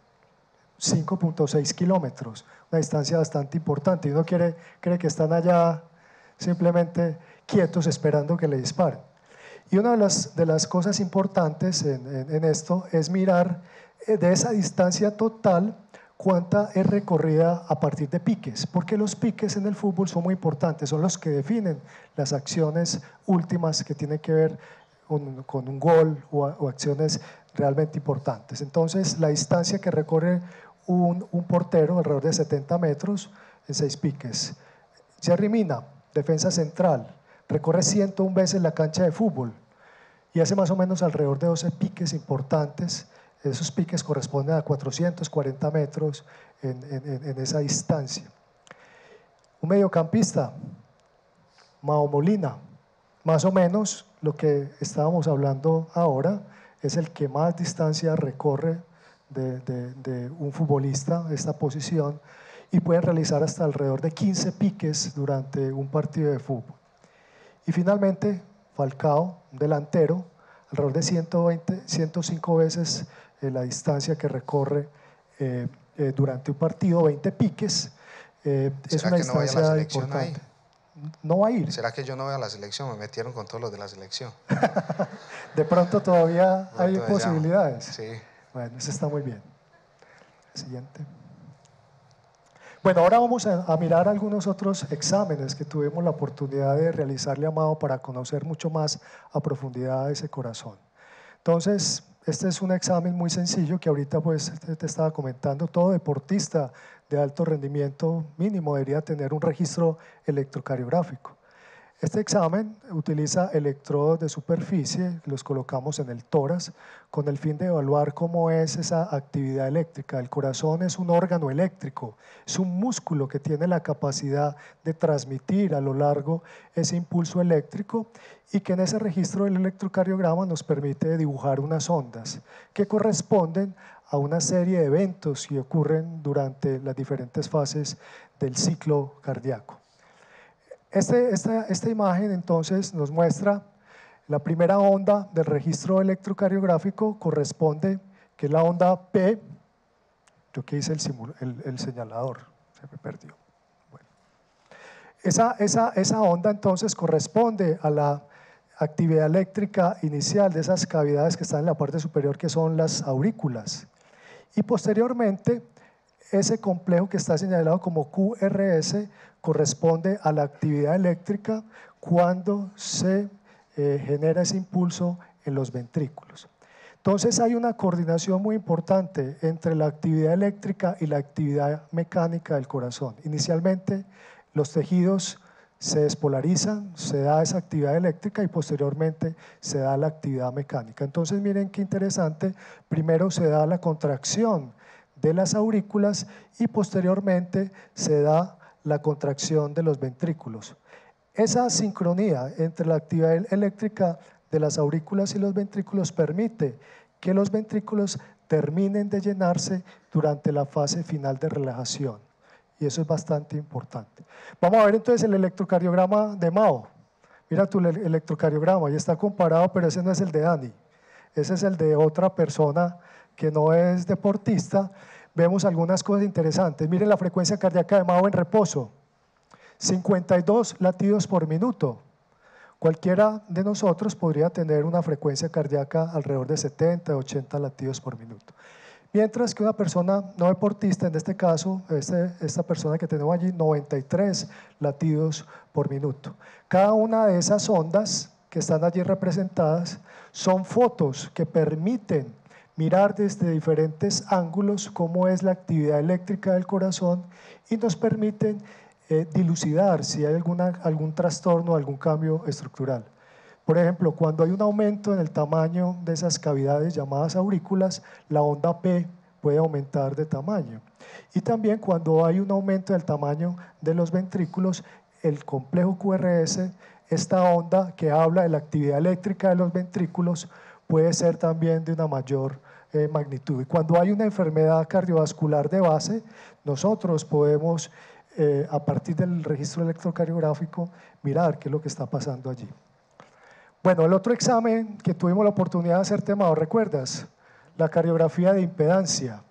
5.6 kilómetros, una distancia bastante importante, y uno cree que están allá simplemente quietos esperando que le disparen. Y una de las cosas importantes en esto es mirar de esa distancia total cuánta es recorrida a partir de piques, porque los piques en el fútbol son muy importantes, son los que definen las acciones últimas que tienen que ver con un gol o acciones realmente importantes. Entonces, la distancia que recorre un portero, alrededor de 70 metros, en 6 piques. Jerry Mina, defensa central, recorre 101 veces la cancha de fútbol y hace más o menos alrededor de 12 piques importantes. Esos piques corresponden a 440 metros en esa distancia. Un mediocampista, Mao Molina, más o menos lo que estábamos hablando ahora, es el que más distancia recorre de un futbolista, esta posición, y pueden realizar hasta alrededor de 15 piques durante un partido de fútbol. Y finalmente, Falcao, delantero, alrededor de 105 veces la distancia que recorre durante un partido, 20 piques. Es una distancia importante. ¿No va a ir? ¿Será que yo no voy a la selección? Me metieron con todos los de la selección. De pronto todavía hay posibilidades. Sí. Bueno, eso está muy bien. Siguiente. Bueno, ahora vamos a mirar algunos otros exámenes que tuvimos la oportunidad de realizarle a Mao para conocer mucho más a profundidad ese corazón. Entonces, este es un examen muy sencillo que ahorita pues te estaba comentando. Todo deportista de alto rendimiento mínimo debería tener un registro electrocardiográfico. Este examen utiliza electrodos de superficie, los colocamos en el tórax con el fin de evaluar cómo es esa actividad eléctrica. El corazón es un órgano eléctrico, es un músculo que tiene la capacidad de transmitir a lo largo ese impulso eléctrico y que en ese registro del electrocardiograma nos permite dibujar unas ondas que corresponden a una serie de eventos que ocurren durante las diferentes fases del ciclo cardíaco. Esta imagen entonces nos muestra la primera onda del registro electrocardiográfico, corresponde, que es la onda P. Yo que hice el señalador, se me perdió. Bueno. Esa onda entonces corresponde a la actividad eléctrica inicial de esas cavidades que están en la parte superior, que son las aurículas. Y posteriormente, ese complejo que está señalado como QRS corresponde a la actividad eléctrica cuando se genera ese impulso en los ventrículos. Entonces hay una coordinación muy importante entre la actividad eléctrica y la actividad mecánica del corazón. Inicialmente los tejidos se despolarizan, se da esa actividad eléctrica y posteriormente se da la actividad mecánica. Entonces miren qué interesante, primero se da la contracción de las aurículas y posteriormente se da la contracción de los ventrículos. Esa sincronía entre la actividad eléctrica de las aurículas y los ventrículos permite que los ventrículos terminen de llenarse durante la fase final de relajación. Y eso es bastante importante. Vamos a ver entonces el electrocardiograma de Mao. Mira tu electrocardiograma, ahí está comparado, pero ese no es el de Dani. Ese es el de otra persona que no es deportista. Vemos algunas cosas interesantes. Miren la frecuencia cardíaca de Mao en reposo, 52 latidos por minuto. Cualquiera de nosotros podría tener una frecuencia cardíaca alrededor de 70, 80 latidos por minuto. Mientras que una persona no deportista, en este caso, esta persona que tenemos allí, 93 latidos por minuto. Cada una de esas ondas que están allí representadas son fotos que permiten mirar desde diferentes ángulos cómo es la actividad eléctrica del corazón y nos permiten dilucidar si hay algún trastorno, algún cambio estructural. Por ejemplo, cuando hay un aumento en el tamaño de esas cavidades llamadas aurículas, la onda P puede aumentar de tamaño. Y también cuando hay un aumento del tamaño de los ventrículos, el complejo QRS, esta onda que habla de la actividad eléctrica de los ventrículos, puede ser también de una mayor magnitud. Y cuando hay una enfermedad cardiovascular de base, nosotros podemos, a partir del registro electrocardiográfico, mirar qué es lo que está pasando allí. Bueno, el otro examen que tuvimos la oportunidad de hacer, Temao, ¿recuerdas? La cardiografía de impedancia.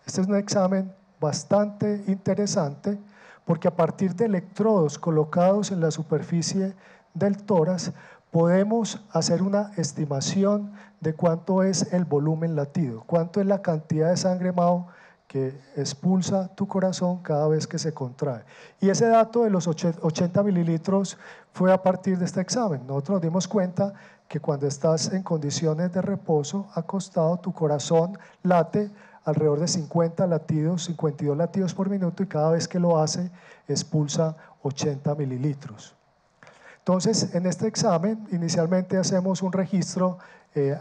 Este es un examen bastante interesante porque a partir de electrodos colocados en la superficie del tórax podemos hacer una estimación de cuánto es el volumen latido, cuánto es la cantidad de sangre, Mao, que expulsa tu corazón cada vez que se contrae. Y ese dato de los 80 mililitros fue a partir de este examen. Nosotros nos dimos cuenta que cuando estás en condiciones de reposo, acostado, tu corazón late alrededor de 50 latidos, 52 latidos por minuto y cada vez que lo hace expulsa 80 mililitros. Entonces, en este examen, inicialmente hacemos un registro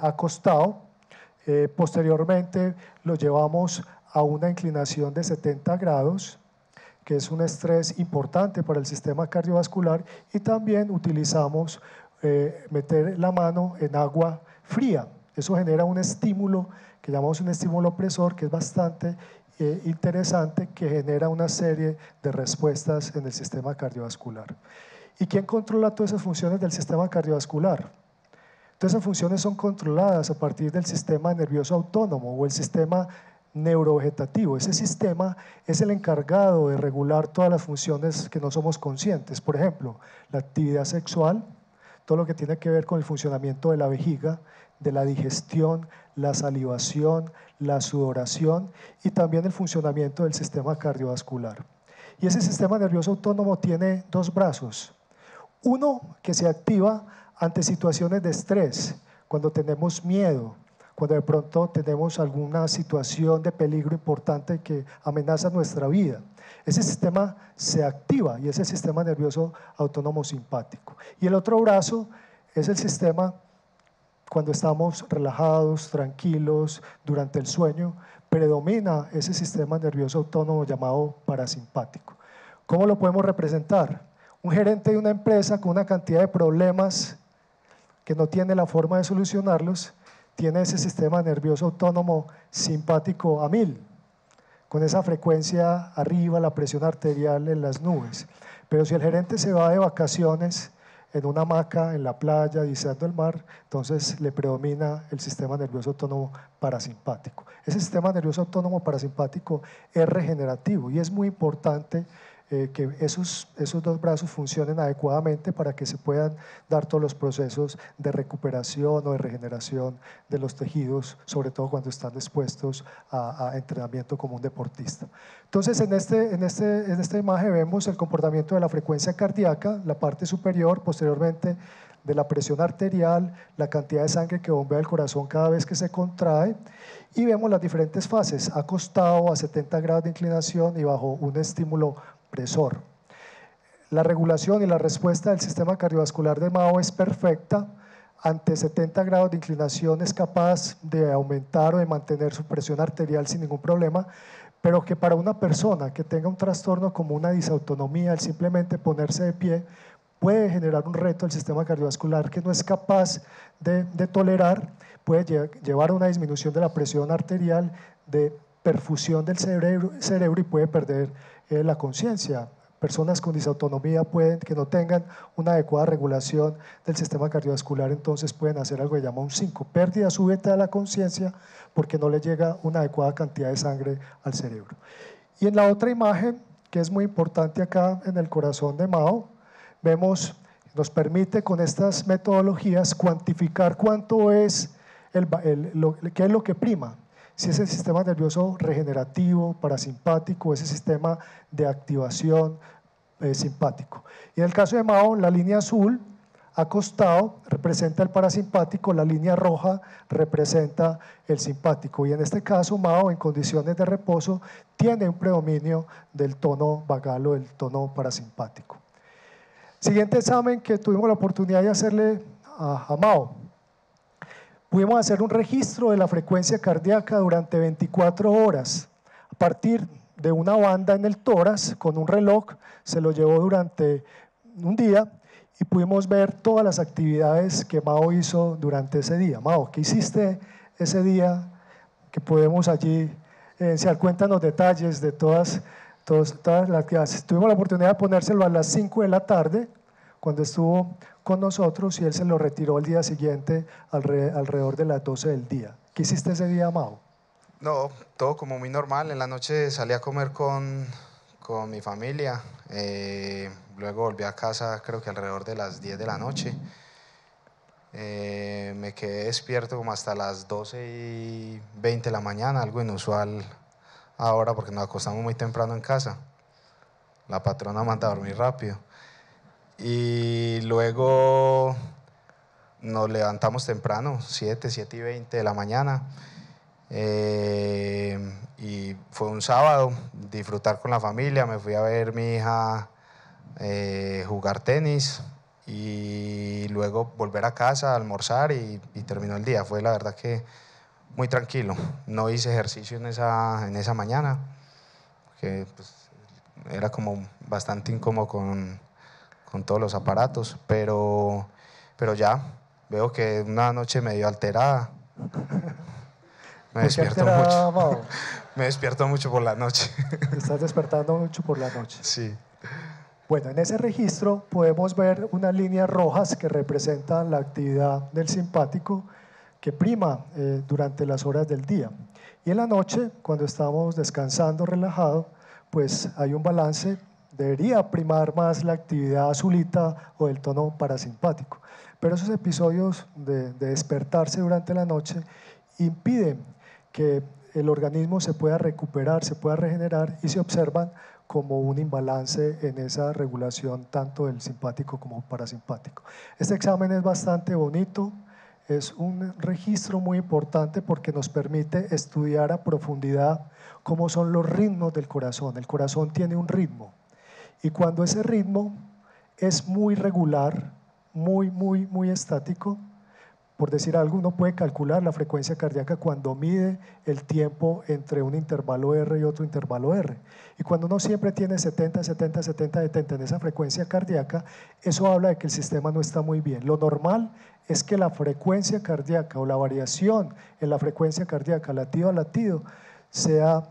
acostado, posteriormente lo llevamos a una inclinación de 70 grados, que es un estrés importante para el sistema cardiovascular, y también utilizamos meter la mano en agua fría. Eso genera un estímulo que llamamos un estímulo opresor, que es bastante interesante, que genera una serie de respuestas en el sistema cardiovascular. ¿Y quién controla todas esas funciones del sistema cardiovascular? Todas esas funciones son controladas a partir del sistema nervioso autónomo o el sistema neurovegetativo. Ese sistema es el encargado de regular todas las funciones que no somos conscientes. Por ejemplo, la actividad sexual, todo lo que tiene que ver con el funcionamiento de la vejiga, de la digestión, la salivación, la sudoración y también el funcionamiento del sistema cardiovascular. Y ese sistema nervioso autónomo tiene dos brazos. Uno que se activa ante situaciones de estrés, cuando tenemos miedo, cuando de pronto tenemos alguna situación de peligro importante que amenaza nuestra vida. Ese sistema se activa y es el sistema nervioso autónomo simpático. Y el otro brazo es el sistema cuando estamos relajados, tranquilos, durante el sueño, predomina ese sistema nervioso autónomo llamado parasimpático. ¿Cómo lo podemos representar? Un gerente de una empresa con una cantidad de problemas que no tiene la forma de solucionarlos, tiene ese sistema nervioso autónomo simpático a 1000, con esa frecuencia arriba, la presión arterial en las nubes. Pero si el gerente se va de vacaciones en una hamaca en la playa, divisando el mar, entonces le predomina el sistema nervioso autónomo parasimpático. Ese sistema nervioso autónomo parasimpático es regenerativo y es muy importante que esos dos brazos funcionen adecuadamente para que se puedan dar todos los procesos de recuperación o de regeneración de los tejidos, sobre todo cuando están expuestos a entrenamiento como un deportista. Entonces, en esta imagen vemos el comportamiento de la frecuencia cardíaca, la parte superior, posteriormente de la presión arterial, la cantidad de sangre que bombea el corazón cada vez que se contrae, y vemos las diferentes fases, acostado, a 70 grados de inclinación y bajo un estímulo presor. La regulación y la respuesta del sistema cardiovascular de Mao es perfecta. Ante 70 grados de inclinación es capaz de aumentar o de mantener su presión arterial sin ningún problema, pero que para una persona que tenga un trastorno como una disautonomía, el simplemente ponerse de pie, puede generar un reto al sistema cardiovascular que no es capaz de tolerar, puede llevar a una disminución de la presión arterial, de perfusión del cerebro y puede perder la conciencia. Personas con disautonomía pueden que no tengan una adecuada regulación del sistema cardiovascular, entonces pueden hacer algo que llama un 5, pérdida súbita de la conciencia porque no le llega una adecuada cantidad de sangre al cerebro. Y en la otra imagen, que es muy importante acá en el corazón de Mao, vemos, nos permite con estas metodologías cuantificar cuánto es, qué es lo que prima. Si es el sistema nervioso regenerativo, parasimpático, ese sistema de activación simpático. Y en el caso de Mao, la línea azul acostado representa el parasimpático, la línea roja representa el simpático. Y en este caso, Mao, en condiciones de reposo, tiene un predominio del tono vagal o del tono parasimpático. Siguiente examen que tuvimos la oportunidad de hacerle a Mao. Pudimos hacer un registro de la frecuencia cardíaca durante 24 horas. A partir de una banda en el tórax, con un reloj, se lo llevó durante un día y pudimos ver todas las actividades que Mao hizo durante ese día. Mao, ¿qué hiciste ese día? Que podemos allí iniciar. Cuéntanos detalles de todas las actividades. Tuvimos la oportunidad de ponérselo a las 5 de la tarde, cuando estuvo con nosotros, y él se lo retiró el día siguiente alrededor de las 12 del día. ¿Qué hiciste ese día, Mao? No, todo como muy normal. En la noche salí a comer con mi familia. Luego volví a casa, creo que alrededor de las 10 de la noche. Me quedé despierto como hasta las 12:20 de la mañana, algo inusual ahora porque nos acostamos muy temprano en casa. La patrona manda a dormir rápido. Y luego nos levantamos temprano, 7:20 de la mañana. Y fue un sábado, disfrutar con la familia. Me fui a ver a mi hija jugar tenis y luego volver a casa, almorzar y terminó el día. Fue la verdad que muy tranquilo. No hice ejercicio en esa mañana, que pues, era como bastante incómodo con todos los aparatos, pero ya veo que una noche medio alterada. Me despierto mucho. Mao? Me despierto mucho por la noche. Te estás despertando mucho por la noche. Sí. Bueno, en ese registro podemos ver unas líneas rojas que representan la actividad del simpático que prima durante las horas del día. Y en la noche, cuando estamos descansando, relajado, pues hay un balance. Debería primar más la actividad azulita o del tono parasimpático. Pero esos episodios de despertarse durante la noche impiden que el organismo se pueda recuperar, se pueda regenerar y se observan como un imbalance en esa regulación tanto del simpático como parasimpático. Este examen es bastante bonito, es un registro muy importante porque nos permite estudiar a profundidad cómo son los ritmos del corazón. El corazón tiene un ritmo y cuando ese ritmo es muy regular, muy estático, por decir algo, uno puede calcular la frecuencia cardíaca cuando mide el tiempo entre un intervalo R y otro intervalo R. Y cuando uno siempre tiene 70, 70, 70, 70 en esa frecuencia cardíaca, eso habla de que el sistema no está muy bien. Lo normal es que la frecuencia cardíaca o la variación en la frecuencia cardíaca latido a latido sea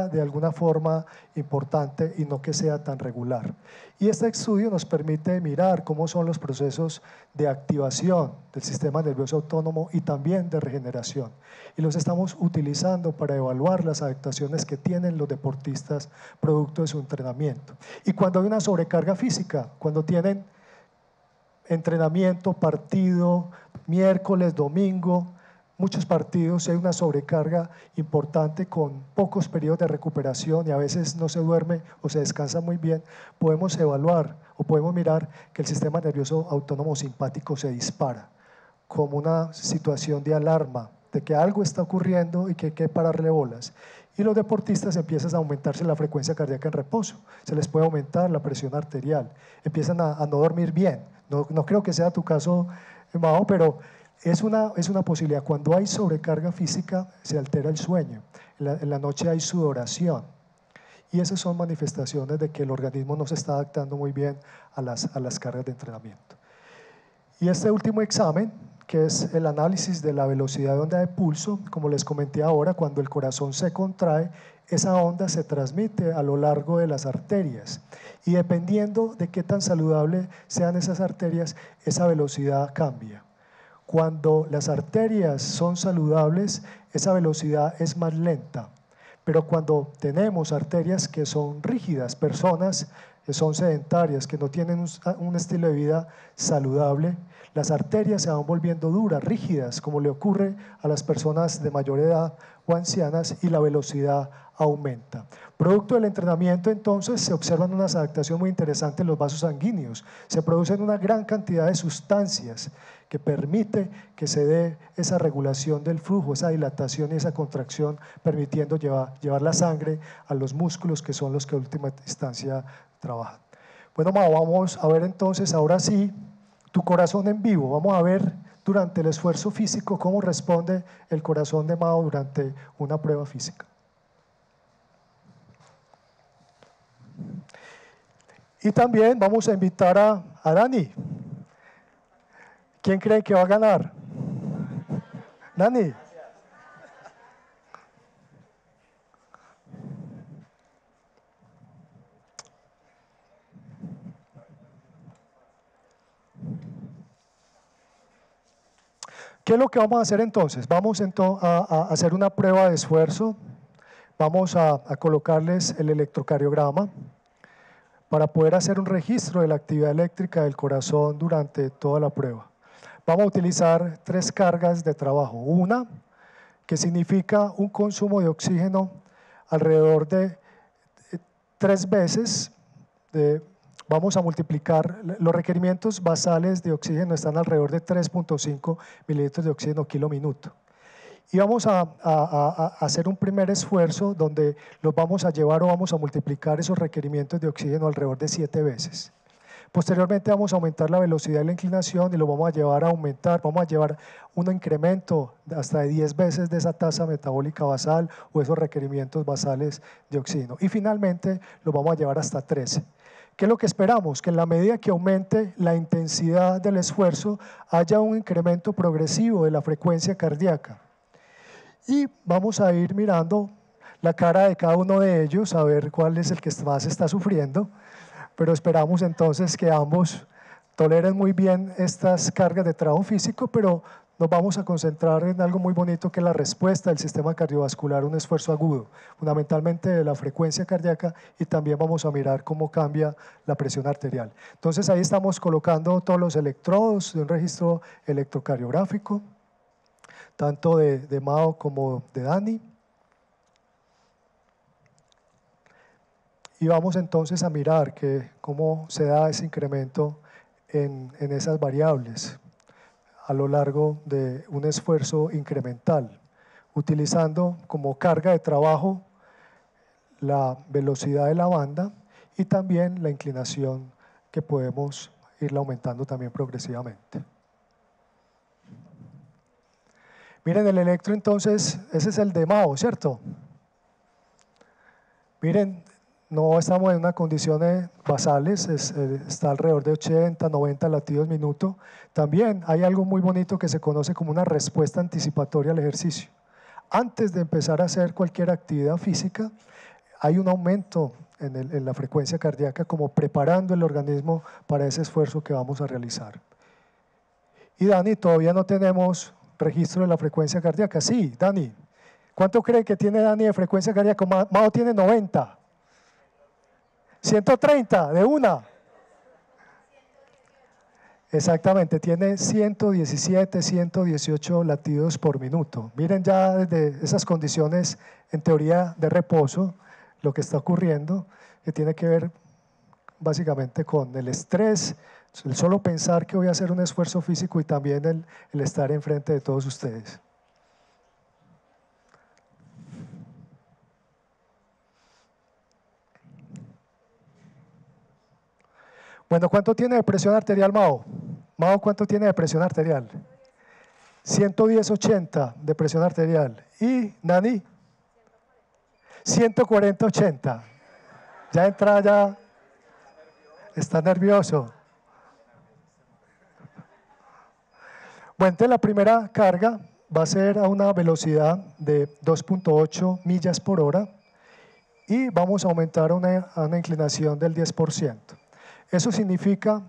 de alguna forma importante y no que sea tan regular. Y este estudio nos permite mirar cómo son los procesos de activación del sistema nervioso autónomo y también de regeneración. Y los estamos utilizando para evaluar las adaptaciones que tienen los deportistas producto de su entrenamiento. Y cuando hay una sobrecarga física, cuando tienen entrenamiento, partido, miércoles, domingo, muchos partidos, hay una sobrecarga importante con pocos periodos de recuperación y a veces no se duerme o se descansa muy bien, podemos evaluar o podemos mirar que el sistema nervioso autónomo simpático se dispara como una situación de alarma de que algo está ocurriendo y que hay que pararle bolas. Y los deportistas empiezan a aumentarse la frecuencia cardíaca en reposo, se les puede aumentar la presión arterial, empiezan a no dormir bien. No creo que sea tu caso, Mao, pero es una posibilidad. Cuando hay sobrecarga física, se altera el sueño. En la noche hay sudoración. Y esas son manifestaciones de que el organismo no se está adaptando muy bien a las cargas de entrenamiento. Y este último examen, que es el análisis de la velocidad de onda de pulso, como les comenté ahora, cuando el corazón se contrae, esa onda se transmite a lo largo de las arterias y dependiendo de qué tan saludable sean esas arterias, esa velocidad cambia. Cuando las arterias son saludables, esa velocidad es más lenta, pero cuando tenemos arterias que son rígidas, personas que son sedentarias, que no tienen un estilo de vida saludable, las arterias se van volviendo duras, rígidas, como le ocurre a las personas de mayor edad o ancianas, y la velocidad aumenta. Producto del entrenamiento, entonces, se observan unas adaptaciones muy interesantes en los vasos sanguíneos. Se producen una gran cantidad de sustancias que permite que se dé esa regulación del flujo, esa dilatación y esa contracción, permitiendo llevar la sangre a los músculos que son los que en última instancia trabajan. Bueno, Mao, vamos a ver entonces, ahora sí, tu corazón en vivo. Vamos a ver durante el esfuerzo físico cómo responde el corazón de Mao durante una prueba física. Y también vamos a invitar a Dani. ¿Quién cree que va a ganar? Dani. ¿Qué es lo que vamos a hacer entonces? Vamos a hacer una prueba de esfuerzo. Vamos a colocarles el electrocardiograma para poder hacer un registro de la actividad eléctrica del corazón durante toda la prueba. Vamos a utilizar 3 cargas de trabajo. Una, que significa un consumo de oxígeno alrededor de 3 veces. Vamos a multiplicar, los requerimientos basales de oxígeno están alrededor de 3.5 mililitros de oxígeno kilo minuto. Y vamos a hacer un primer esfuerzo donde los vamos a llevar o vamos a multiplicar esos requerimientos de oxígeno alrededor de 7 veces. Posteriormente vamos a aumentar la velocidad y la inclinación y lo vamos a llevar a aumentar, vamos a llevar un incremento hasta de 10 veces de esa tasa metabólica basal o esos requerimientos basales de oxígeno. Y finalmente lo vamos a llevar hasta 13. ¿Qué es lo que esperamos? Que en la medida que aumente la intensidad del esfuerzo haya un incremento progresivo de la frecuencia cardíaca. Y vamos a ir mirando la cara de cada uno de ellos, a ver cuál es el que más está sufriendo. Pero esperamos entonces que ambos toleren muy bien estas cargas de trabajo físico, pero nos vamos a concentrar en algo muy bonito que es la respuesta del sistema cardiovascular a un esfuerzo agudo, fundamentalmente de la frecuencia cardíaca, y también vamos a mirar cómo cambia la presión arterial. Entonces ahí estamos colocando todos los electrodos de un registro electrocardiográfico, tanto de Mao como de Dani. Y vamos entonces a mirar cómo se da ese incremento en esas variables. a lo largo de un esfuerzo incremental, utilizando como carga de trabajo la velocidad de la banda y también la inclinación que podemos irla aumentando también progresivamente. Miren el electro entonces, ese es el de Mao, ¿cierto? Miren, no estamos en unas condiciones basales, está alrededor de 80, 90 latidos minuto. También hay algo muy bonito que se conoce como una respuesta anticipatoria al ejercicio. Antes de empezar a hacer cualquier actividad física, hay un aumento en la frecuencia cardíaca como preparando el organismo para ese esfuerzo que vamos a realizar. Y Dani, todavía no tenemos registro de la frecuencia cardíaca. Sí, Dani. ¿Cuánto cree que tiene Dani de frecuencia cardíaca? Mao tiene 90. 130, de una. Exactamente, tiene 117, 118 latidos por minuto. Miren ya desde esas condiciones en teoría de reposo, lo que está ocurriendo, que tiene que ver básicamente con el estrés, el solo pensar que voy a hacer un esfuerzo físico y también el estar enfrente de todos ustedes. Bueno, ¿cuánto tiene de presión arterial Mao? Mao, ¿cuánto tiene de presión arterial? 110/80 de presión arterial. ¿Y Nani? 140/80. Ya entra, ya está nervioso. Bueno, entonces la primera carga va a ser a una velocidad de 2.8 millas por hora y vamos a aumentar a una inclinación del 10%. Eso significa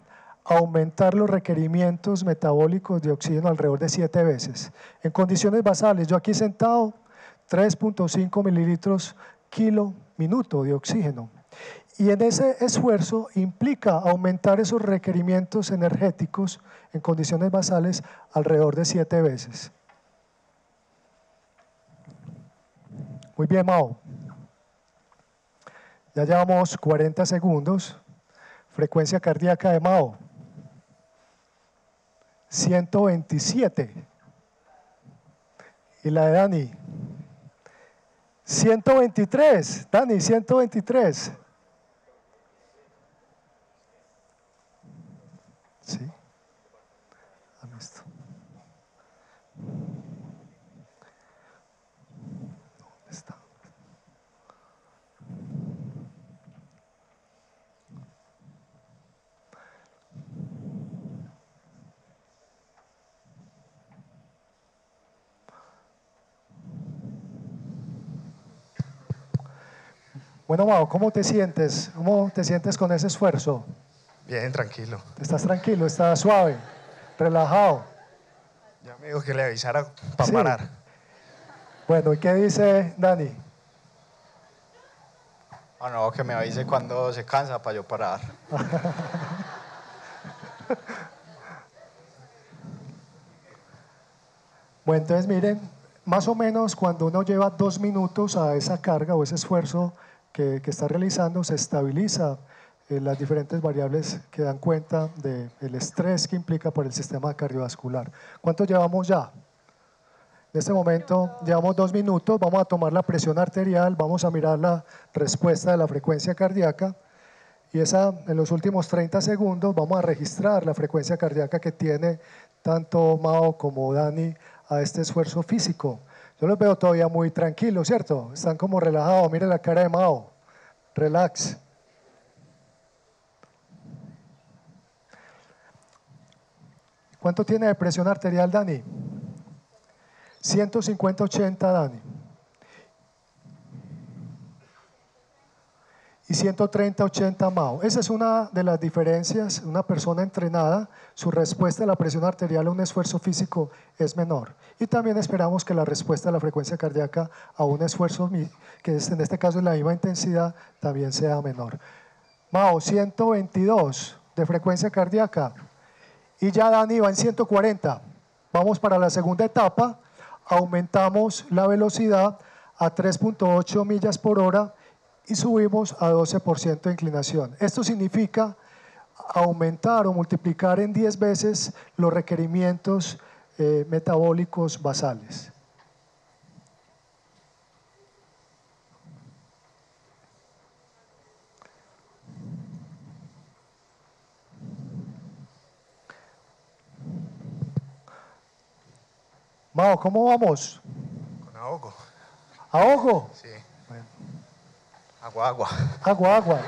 aumentar los requerimientos metabólicos de oxígeno alrededor de 7 veces. En condiciones basales, yo aquí sentado, 3.5 mililitros kilo minuto de oxígeno. Y en ese esfuerzo implica aumentar esos requerimientos energéticos en condiciones basales alrededor de 7 veces. Muy bien, Mao. Ya llevamos 40 segundos. Frecuencia cardíaca de Mao, 127. Y la de Dani, 123. Dani, 123. Sí. Listo. ¿Dónde está? Bueno, Mao, ¿cómo te sientes? ¿Cómo te sientes con ese esfuerzo? Bien, tranquilo. ¿Estás tranquilo? ¿Estás suave? ¿Relajado? Ya me dijo que le avisara para Sí. parar. Bueno, ¿y qué dice Dani? Ah, no, que me avise cuando se cansa para yo parar. Bueno, entonces miren, más o menos cuando uno lleva 2 minutos a esa carga o ese esfuerzo que está realizando, se estabiliza las diferentes variables que dan cuenta del estrés que implica por el sistema cardiovascular. ¿Cuánto llevamos ya? En este momento llevamos 2 minutos, vamos a tomar la presión arterial, vamos a mirar la respuesta de la frecuencia cardíaca y en los últimos 30 segundos vamos a registrar la frecuencia cardíaca que tiene tanto Mao como Dani a este esfuerzo físico. Yo los veo todavía muy tranquilos, ¿cierto? Están como relajados, miren la cara de Mao, relax. ¿Cuánto tiene de presión arterial Dani? 150/80 Dani. Y 130/80 Mao. Esa es una de las diferencias. Una persona entrenada, su respuesta a la presión arterial a un esfuerzo físico es menor. Y también esperamos que la respuesta a la frecuencia cardíaca a un esfuerzo, que en este caso es la misma intensidad, también sea menor. Mao, 122 de frecuencia cardíaca. Y ya Dani va en 140. Vamos para la segunda etapa. Aumentamos la velocidad a 3.8 millas por hora y subimos a 12% de inclinación. Esto significa aumentar o multiplicar en 10 veces los requerimientos metabólicos basales. Mao, ¿cómo vamos? Con ahogo. ¿Ahogo? Sí. Bueno. Agua. Agua.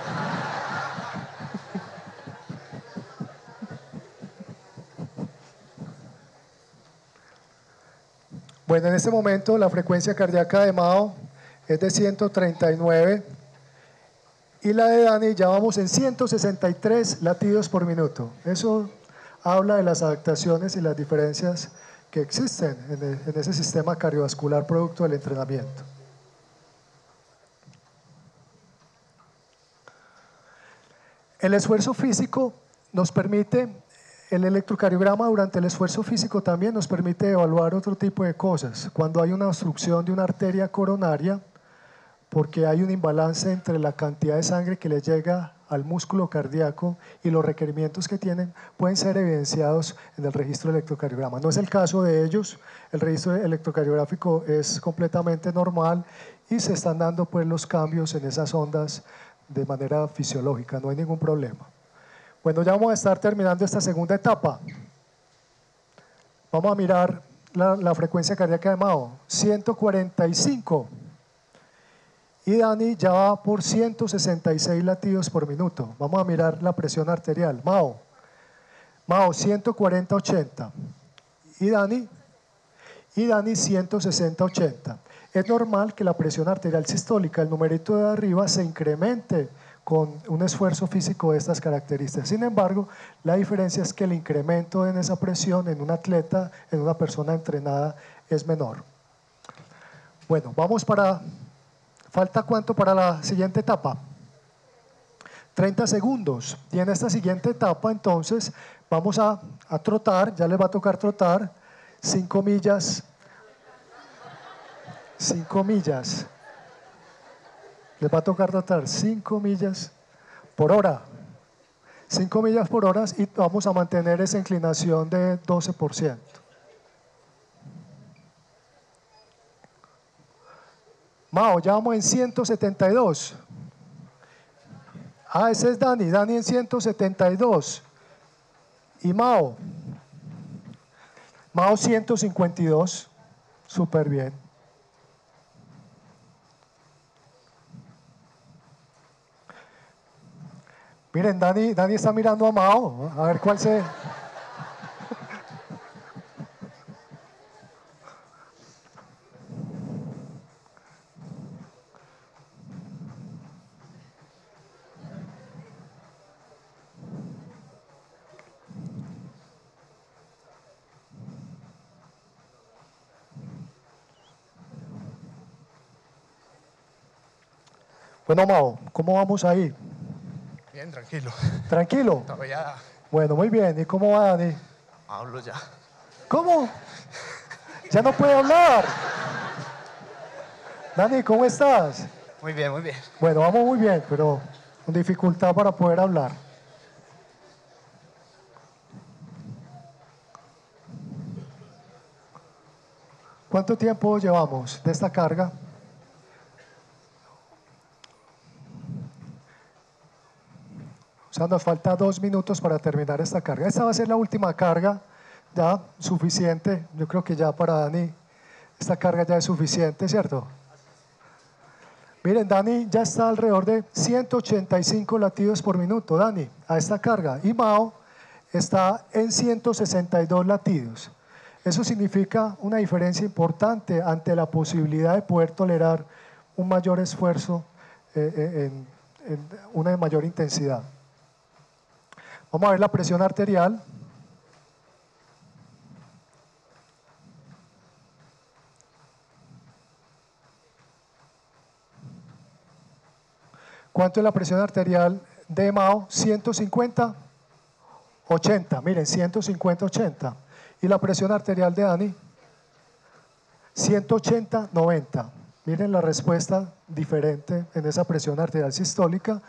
Bueno, en este momento la frecuencia cardíaca de Mao es de 139 y la de Dani ya vamos en 163 latidos por minuto. Eso habla de las adaptaciones y las diferencias que existen en ese sistema cardiovascular producto del entrenamiento. El esfuerzo físico nos permite, el electrocardiograma durante el esfuerzo físico también nos permite evaluar otro tipo de cosas. Cuando hay una obstrucción de una arteria coronaria, porque hay un imbalance entre la cantidad de sangre que le llega al músculo cardíaco y los requerimientos que tienen, pueden ser evidenciados en el registro electrocardiograma. No es el caso de ellos, el registro electrocardiográfico es completamente normal y se están dando pues los cambios en esas ondas de manera fisiológica, no hay ningún problema. Bueno, ya vamos a estar terminando esta segunda etapa. Vamos a mirar la frecuencia cardíaca de Mao, 145. Y Dani ya va por 166 latidos por minuto. Vamos a mirar la presión arterial. Mao 140-80. Y Dani 160-80. Es normal que la presión arterial sistólica, el numerito de arriba, se incremente con un esfuerzo físico de estas características. Sin embargo, la diferencia es que el incremento en esa presión en un atleta, en una persona entrenada, es menor. Bueno, vamos para... ¿Falta cuánto para la siguiente etapa? 30 segundos. Y en esta siguiente etapa, entonces, vamos a trotar, ya les va a tocar trotar, 5 millas. 5 millas. Les va a tocar trotar 5 millas por hora. 5 millas por hora y vamos a mantener esa inclinación de 12%. Mao, ya vamos en 172. Ah, ese es Dani en 172. Y Mao 152. Súper bien. Miren, Dani está mirando a Mao, a ver cuál se... Bueno, Mao, ¿cómo vamos ahí? Bien, tranquilo. ¿Tranquilo? Todavía Bueno, muy bien. ¿Y cómo va, Dani? hablo ya. ¿Cómo? Ya no puede hablar. Dani, ¿cómo estás? Muy bien, muy bien. Bueno, vamos muy bien, pero con dificultad para poder hablar. ¿Cuánto tiempo llevamos de esta carga? O sea, nos falta 2 minutos para terminar esta carga. Esta va a ser la última carga, ya suficiente. Yo creo que ya para Dani esta carga ya es suficiente, ¿cierto? Miren, Dani ya está alrededor de 185 latidos por minuto, Dani, a esta carga. Y Mao está en 162 latidos. Eso significa una diferencia importante ante la posibilidad de poder tolerar un mayor esfuerzo en una mayor intensidad. Vamos a ver la presión arterial. ¿Cuánto es la presión arterial de Mao? 150, 80. Miren, 150, 80. ¿Y la presión arterial de Dani? 180, 90. Miren la respuesta diferente en esa presión arterial sistólica.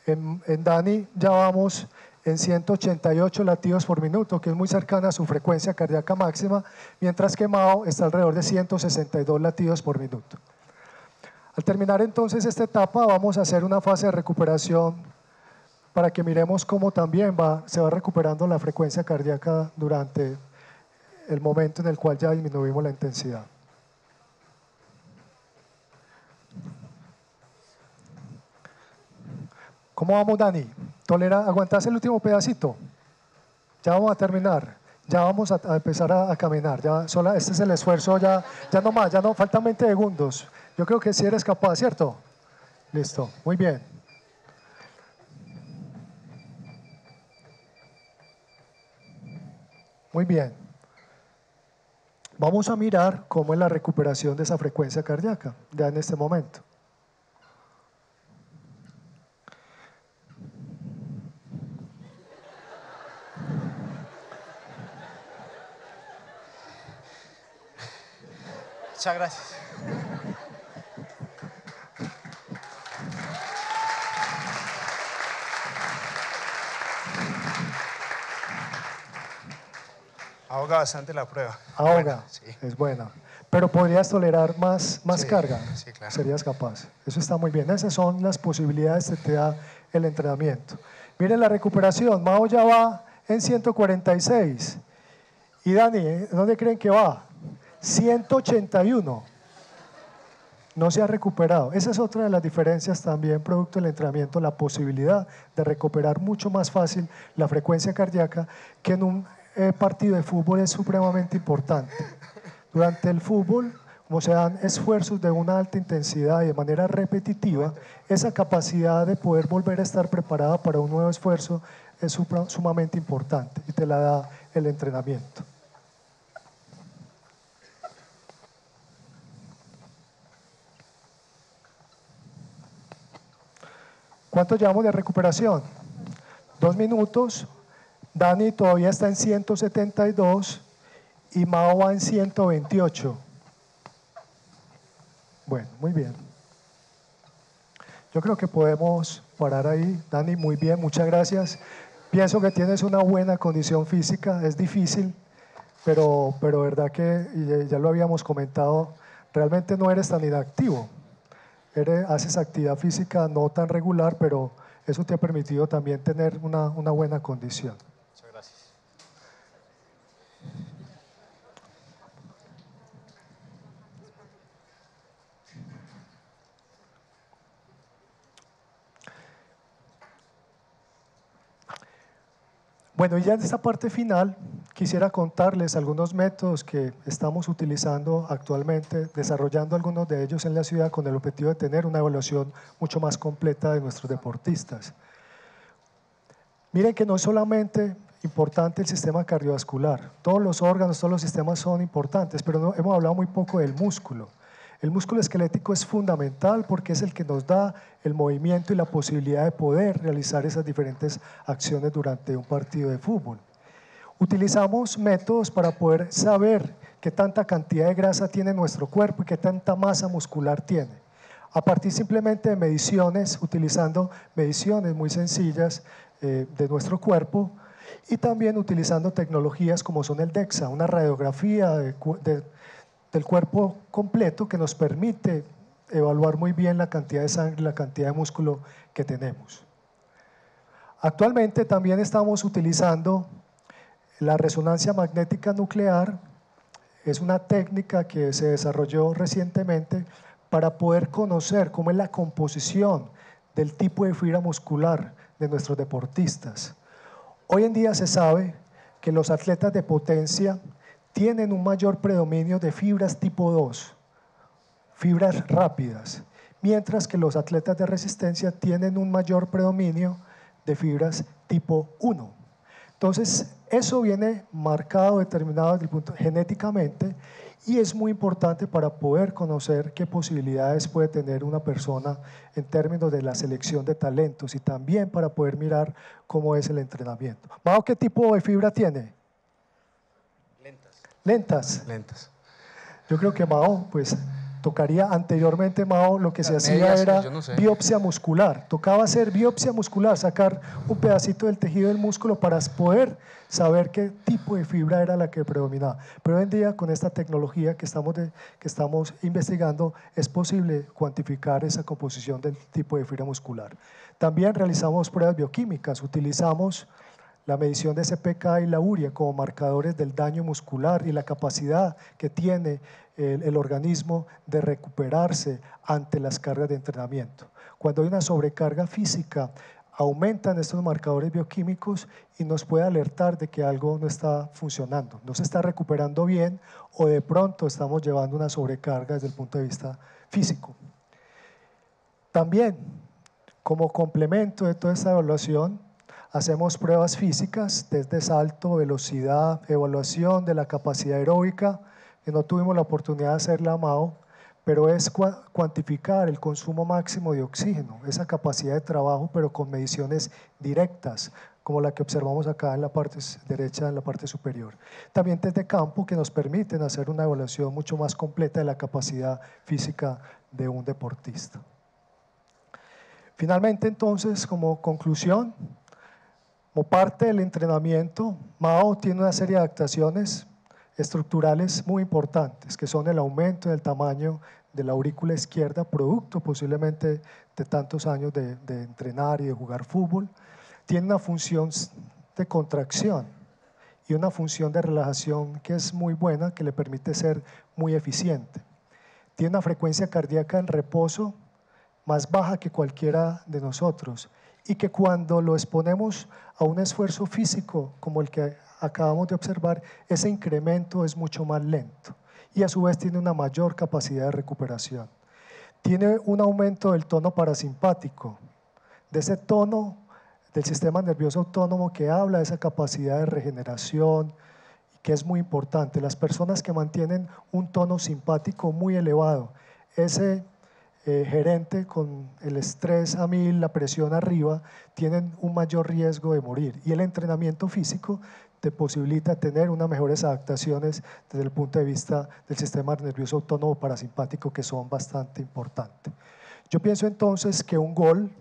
En Dani ya vamos en 188 latidos por minuto, que es muy cercana a su frecuencia cardíaca máxima, mientras que Mao está alrededor de 162 latidos por minuto. Al terminar entonces esta etapa vamos a hacer una fase de recuperación para que miremos cómo también se va recuperando la frecuencia cardíaca durante el momento en el cual ya disminuimos la intensidad. ¿Cómo vamos, Dani? ¿Aguantás el último pedacito? Ya vamos a terminar. Ya vamos a empezar a caminar. Este es el esfuerzo, ya no más, ya no, faltan 20 segundos. Yo creo que sí eres capaz, ¿cierto? Listo, muy bien. Muy bien. Vamos a mirar cómo es la recuperación de esa frecuencia cardíaca, ya en este momento. Muchas gracias. Ahoga bastante la prueba. Ahoga, Bueno, sí. es buena. Pero podrías tolerar más Sí, carga. sí, claro. Serías capaz. Eso está muy bien. Esas son las posibilidades que te da el entrenamiento. Miren la recuperación. Mao ya va en 146. Y Dani, ¿dónde creen que va? 181. No se ha recuperado. Esa es otra de las diferencias también producto del entrenamiento, la posibilidad de recuperar mucho más fácil la frecuencia cardíaca, que en un partido de fútbol es supremamente importante. Durante el fútbol, como se dan esfuerzos de una alta intensidad y de manera repetitiva, esa capacidad de poder volver a estar preparada para un nuevo esfuerzo es sumamente importante y te la da el entrenamiento. ¿Cuánto llevamos de recuperación? 2 minutos. Dani todavía está en 172 y Mao va en 128. Bueno, muy bien. Yo creo que podemos parar ahí. Dani, muy bien, muchas gracias. Pienso que tienes una buena condición física, es difícil, pero verdad que, y ya lo habíamos comentado, realmente no eres tan inactivo. Haces actividad física no tan regular, pero eso te ha permitido también tener una buena condición. Muchas gracias. Bueno, y ya en esta parte final quisiera contarles algunos métodos que estamos utilizando actualmente, desarrollando algunos de ellos en la ciudad con el objetivo de tener una evaluación mucho más completa de nuestros deportistas. Miren que no es solamente importante el sistema cardiovascular, todos los órganos, todos los sistemas son importantes, pero hemos hablado muy poco del músculo. El músculo esquelético es fundamental porque es el que nos da el movimiento y la posibilidad de poder realizar esas diferentes acciones durante un partido de fútbol. Utilizamos métodos para poder saber qué tanta cantidad de grasa tiene nuestro cuerpo y qué tanta masa muscular tiene. A partir simplemente de mediciones, utilizando mediciones muy sencillas de nuestro cuerpo y también utilizando tecnologías como son el DEXA, una radiografía del cuerpo completo que nos permite evaluar muy bien la cantidad de sangre y la cantidad de músculo que tenemos. Actualmente también estamos utilizando la resonancia magnética nuclear. Es una técnica que se desarrolló recientemente para poder conocer cómo es la composición del tipo de fibra muscular de nuestros deportistas. Hoy en día se sabe que los atletas de potencia tienen un mayor predominio de fibras tipo 2, fibras rápidas, mientras que los atletas de resistencia tienen un mayor predominio de fibras tipo 1. Entonces, eso viene marcado, determinado desde el punto genéticamente y es muy importante para poder conocer qué posibilidades puede tener una persona en términos de la selección de talentos y también para poder mirar cómo es el entrenamiento. Mao, ¿qué tipo de fibra tiene? Lentas. Lentas. Lentas. Yo creo que Mao, pues Tocaría anteriormente, Mao, lo que se hacía era biopsia muscular. Tocaba hacer biopsia muscular, sacar un pedacito del tejido del músculo para poder saber qué tipo de fibra era la que predominaba. Pero hoy en día, con esta tecnología que estamos investigando, es posible cuantificar esa composición del tipo de fibra muscular. También realizamos pruebas bioquímicas, utilizamos la medición de CPK y la urea como marcadores del daño muscular y la capacidad que tiene el organismo de recuperarse ante las cargas de entrenamiento. Cuando hay una sobrecarga física, aumentan estos marcadores bioquímicos y nos puede alertar de que algo no está funcionando, no se está recuperando bien o de pronto estamos llevando una sobrecarga desde el punto de vista físico. También, como complemento de toda esta evaluación, hacemos pruebas físicas desde salto, velocidad, evaluación de la capacidad aeróbica, que no tuvimos la oportunidad de hacerla a Mao, pero es cuantificar el consumo máximo de oxígeno, esa capacidad de trabajo, pero con mediciones directas, como la que observamos acá en la parte derecha, en la parte superior. También test de campo que nos permiten hacer una evaluación mucho más completa de la capacidad física de un deportista. Finalmente, entonces, como conclusión, como parte del entrenamiento, Mao tiene una serie de adaptaciones estructurales muy importantes, que son el aumento del tamaño de la aurícula izquierda, producto posiblemente de tantos años de entrenar y de jugar fútbol. Tiene una función de contracción y una función de relajación que es muy buena, que le permite ser muy eficiente. Tiene una frecuencia cardíaca en reposo más baja que cualquiera de nosotros y que cuando lo exponemos a un esfuerzo físico como el que acabamos de observar, ese incremento es mucho más lento y a su vez tiene una mayor capacidad de recuperación. Tiene un aumento del tono parasimpático, de ese tono del sistema nervioso autónomo que habla de esa capacidad de regeneración, que es muy importante. Las personas que mantienen un tono simpático muy elevado, ese gerente con el estrés a 1000, la presión arriba, tienen un mayor riesgo de morir. Y el entrenamiento físico te posibilita tener unas mejores adaptaciones desde el punto de vista del sistema nervioso autónomo parasimpático, que son bastante importantes. Yo pienso entonces que un gol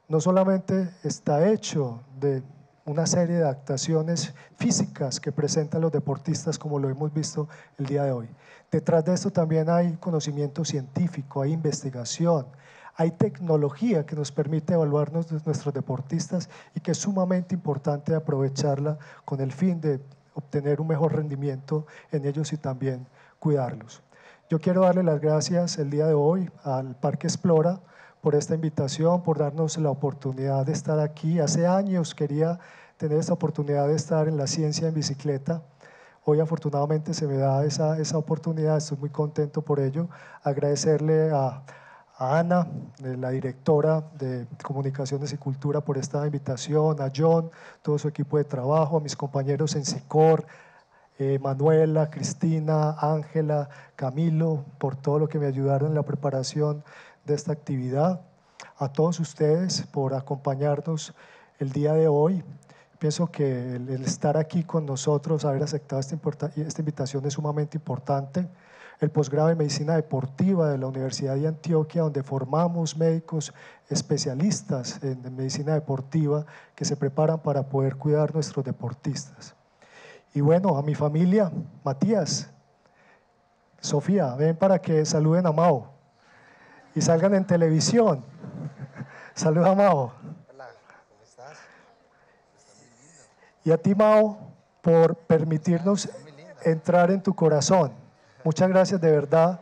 no solamente está hecho de una serie de adaptaciones físicas que presentan los deportistas, como lo hemos visto el día de hoy. Detrás de esto también hay conocimiento científico, hay investigación, hay tecnología que nos permite evaluar nuestros deportistas y que es sumamente importante aprovecharla con el fin de obtener un mejor rendimiento en ellos y también cuidarlos. Yo quiero darle las gracias el día de hoy al Parque Explora por esta invitación, por darnos la oportunidad de estar aquí. Hace años quería tener esta oportunidad de estar en la ciencia en bicicleta. Hoy afortunadamente se me da esa oportunidad, estoy muy contento por ello. Agradecerle a Ana, la directora de Comunicaciones y Cultura, por esta invitación, a John, todo su equipo de trabajo, a mis compañeros en SICOR, Manuela, Cristina, Ángela, Camilo, por todo lo que me ayudaron en la preparación de esta actividad, a todos ustedes por acompañarnos el día de hoy. Pienso que el estar aquí con nosotros, haber aceptado esta invitación es sumamente importante. El posgrado en Medicina Deportiva de la Universidad de Antioquia, donde formamos médicos especialistas en medicina deportiva que se preparan para poder cuidar a nuestros deportistas. Y bueno, a mi familia, Matías, Sofía, ven para que saluden a Mao y salgan en televisión. Saluda a Mao. Hola, ¿cómo estás? Y a ti, Mao, por permitirnos entrar en tu corazón. Muchas gracias de verdad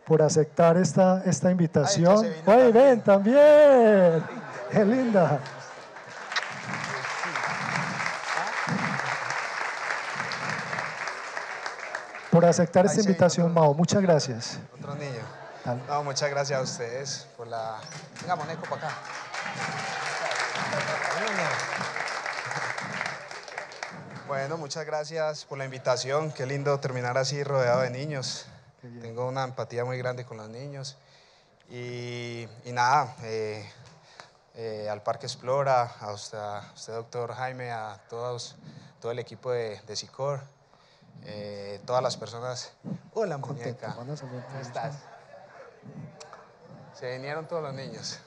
por aceptar esta invitación. ¡Oye, ven también! ¡Qué linda! Por aceptar esta invitación, Mao. Muchas gracias. Otro niño. Dale. No, muchas gracias a ustedes por la... Venga, Moneco, para acá. Bueno, muchas gracias por la invitación. Qué lindo terminar así rodeado de niños. Tengo una empatía muy grande con los niños. Y nada, al Parque Explora, a usted, doctor Jaime, a todo el equipo de SICOR, todas las personas. Hola, muñeca. ¿Cómo estás? Se vinieron todos los niños.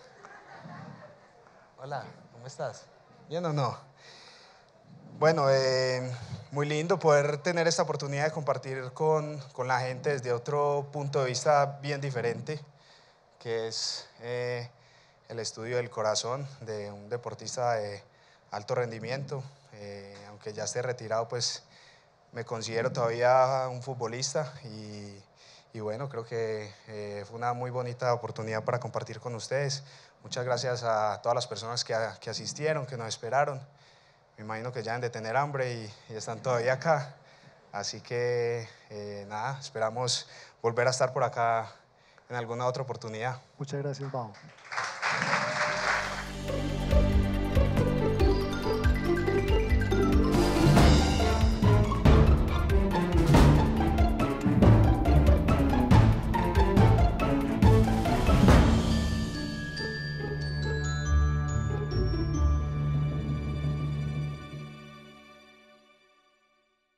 Hola, ¿cómo estás? ¿Bien o no? Bueno, muy lindo poder tener esta oportunidad de compartir con la gente desde otro punto de vista bien diferente, que es el estudio del corazón de un deportista de alto rendimiento. Aunque ya esté retirado, pues me considero todavía un futbolista y bueno, creo que fue una muy bonita oportunidad para compartir con ustedes. Muchas gracias a todas las personas que asistieron, que nos esperaron. Me imagino que ya han de tener hambre y están todavía acá. Así que nada, esperamos volver a estar por acá en alguna otra oportunidad. Muchas gracias, Mao.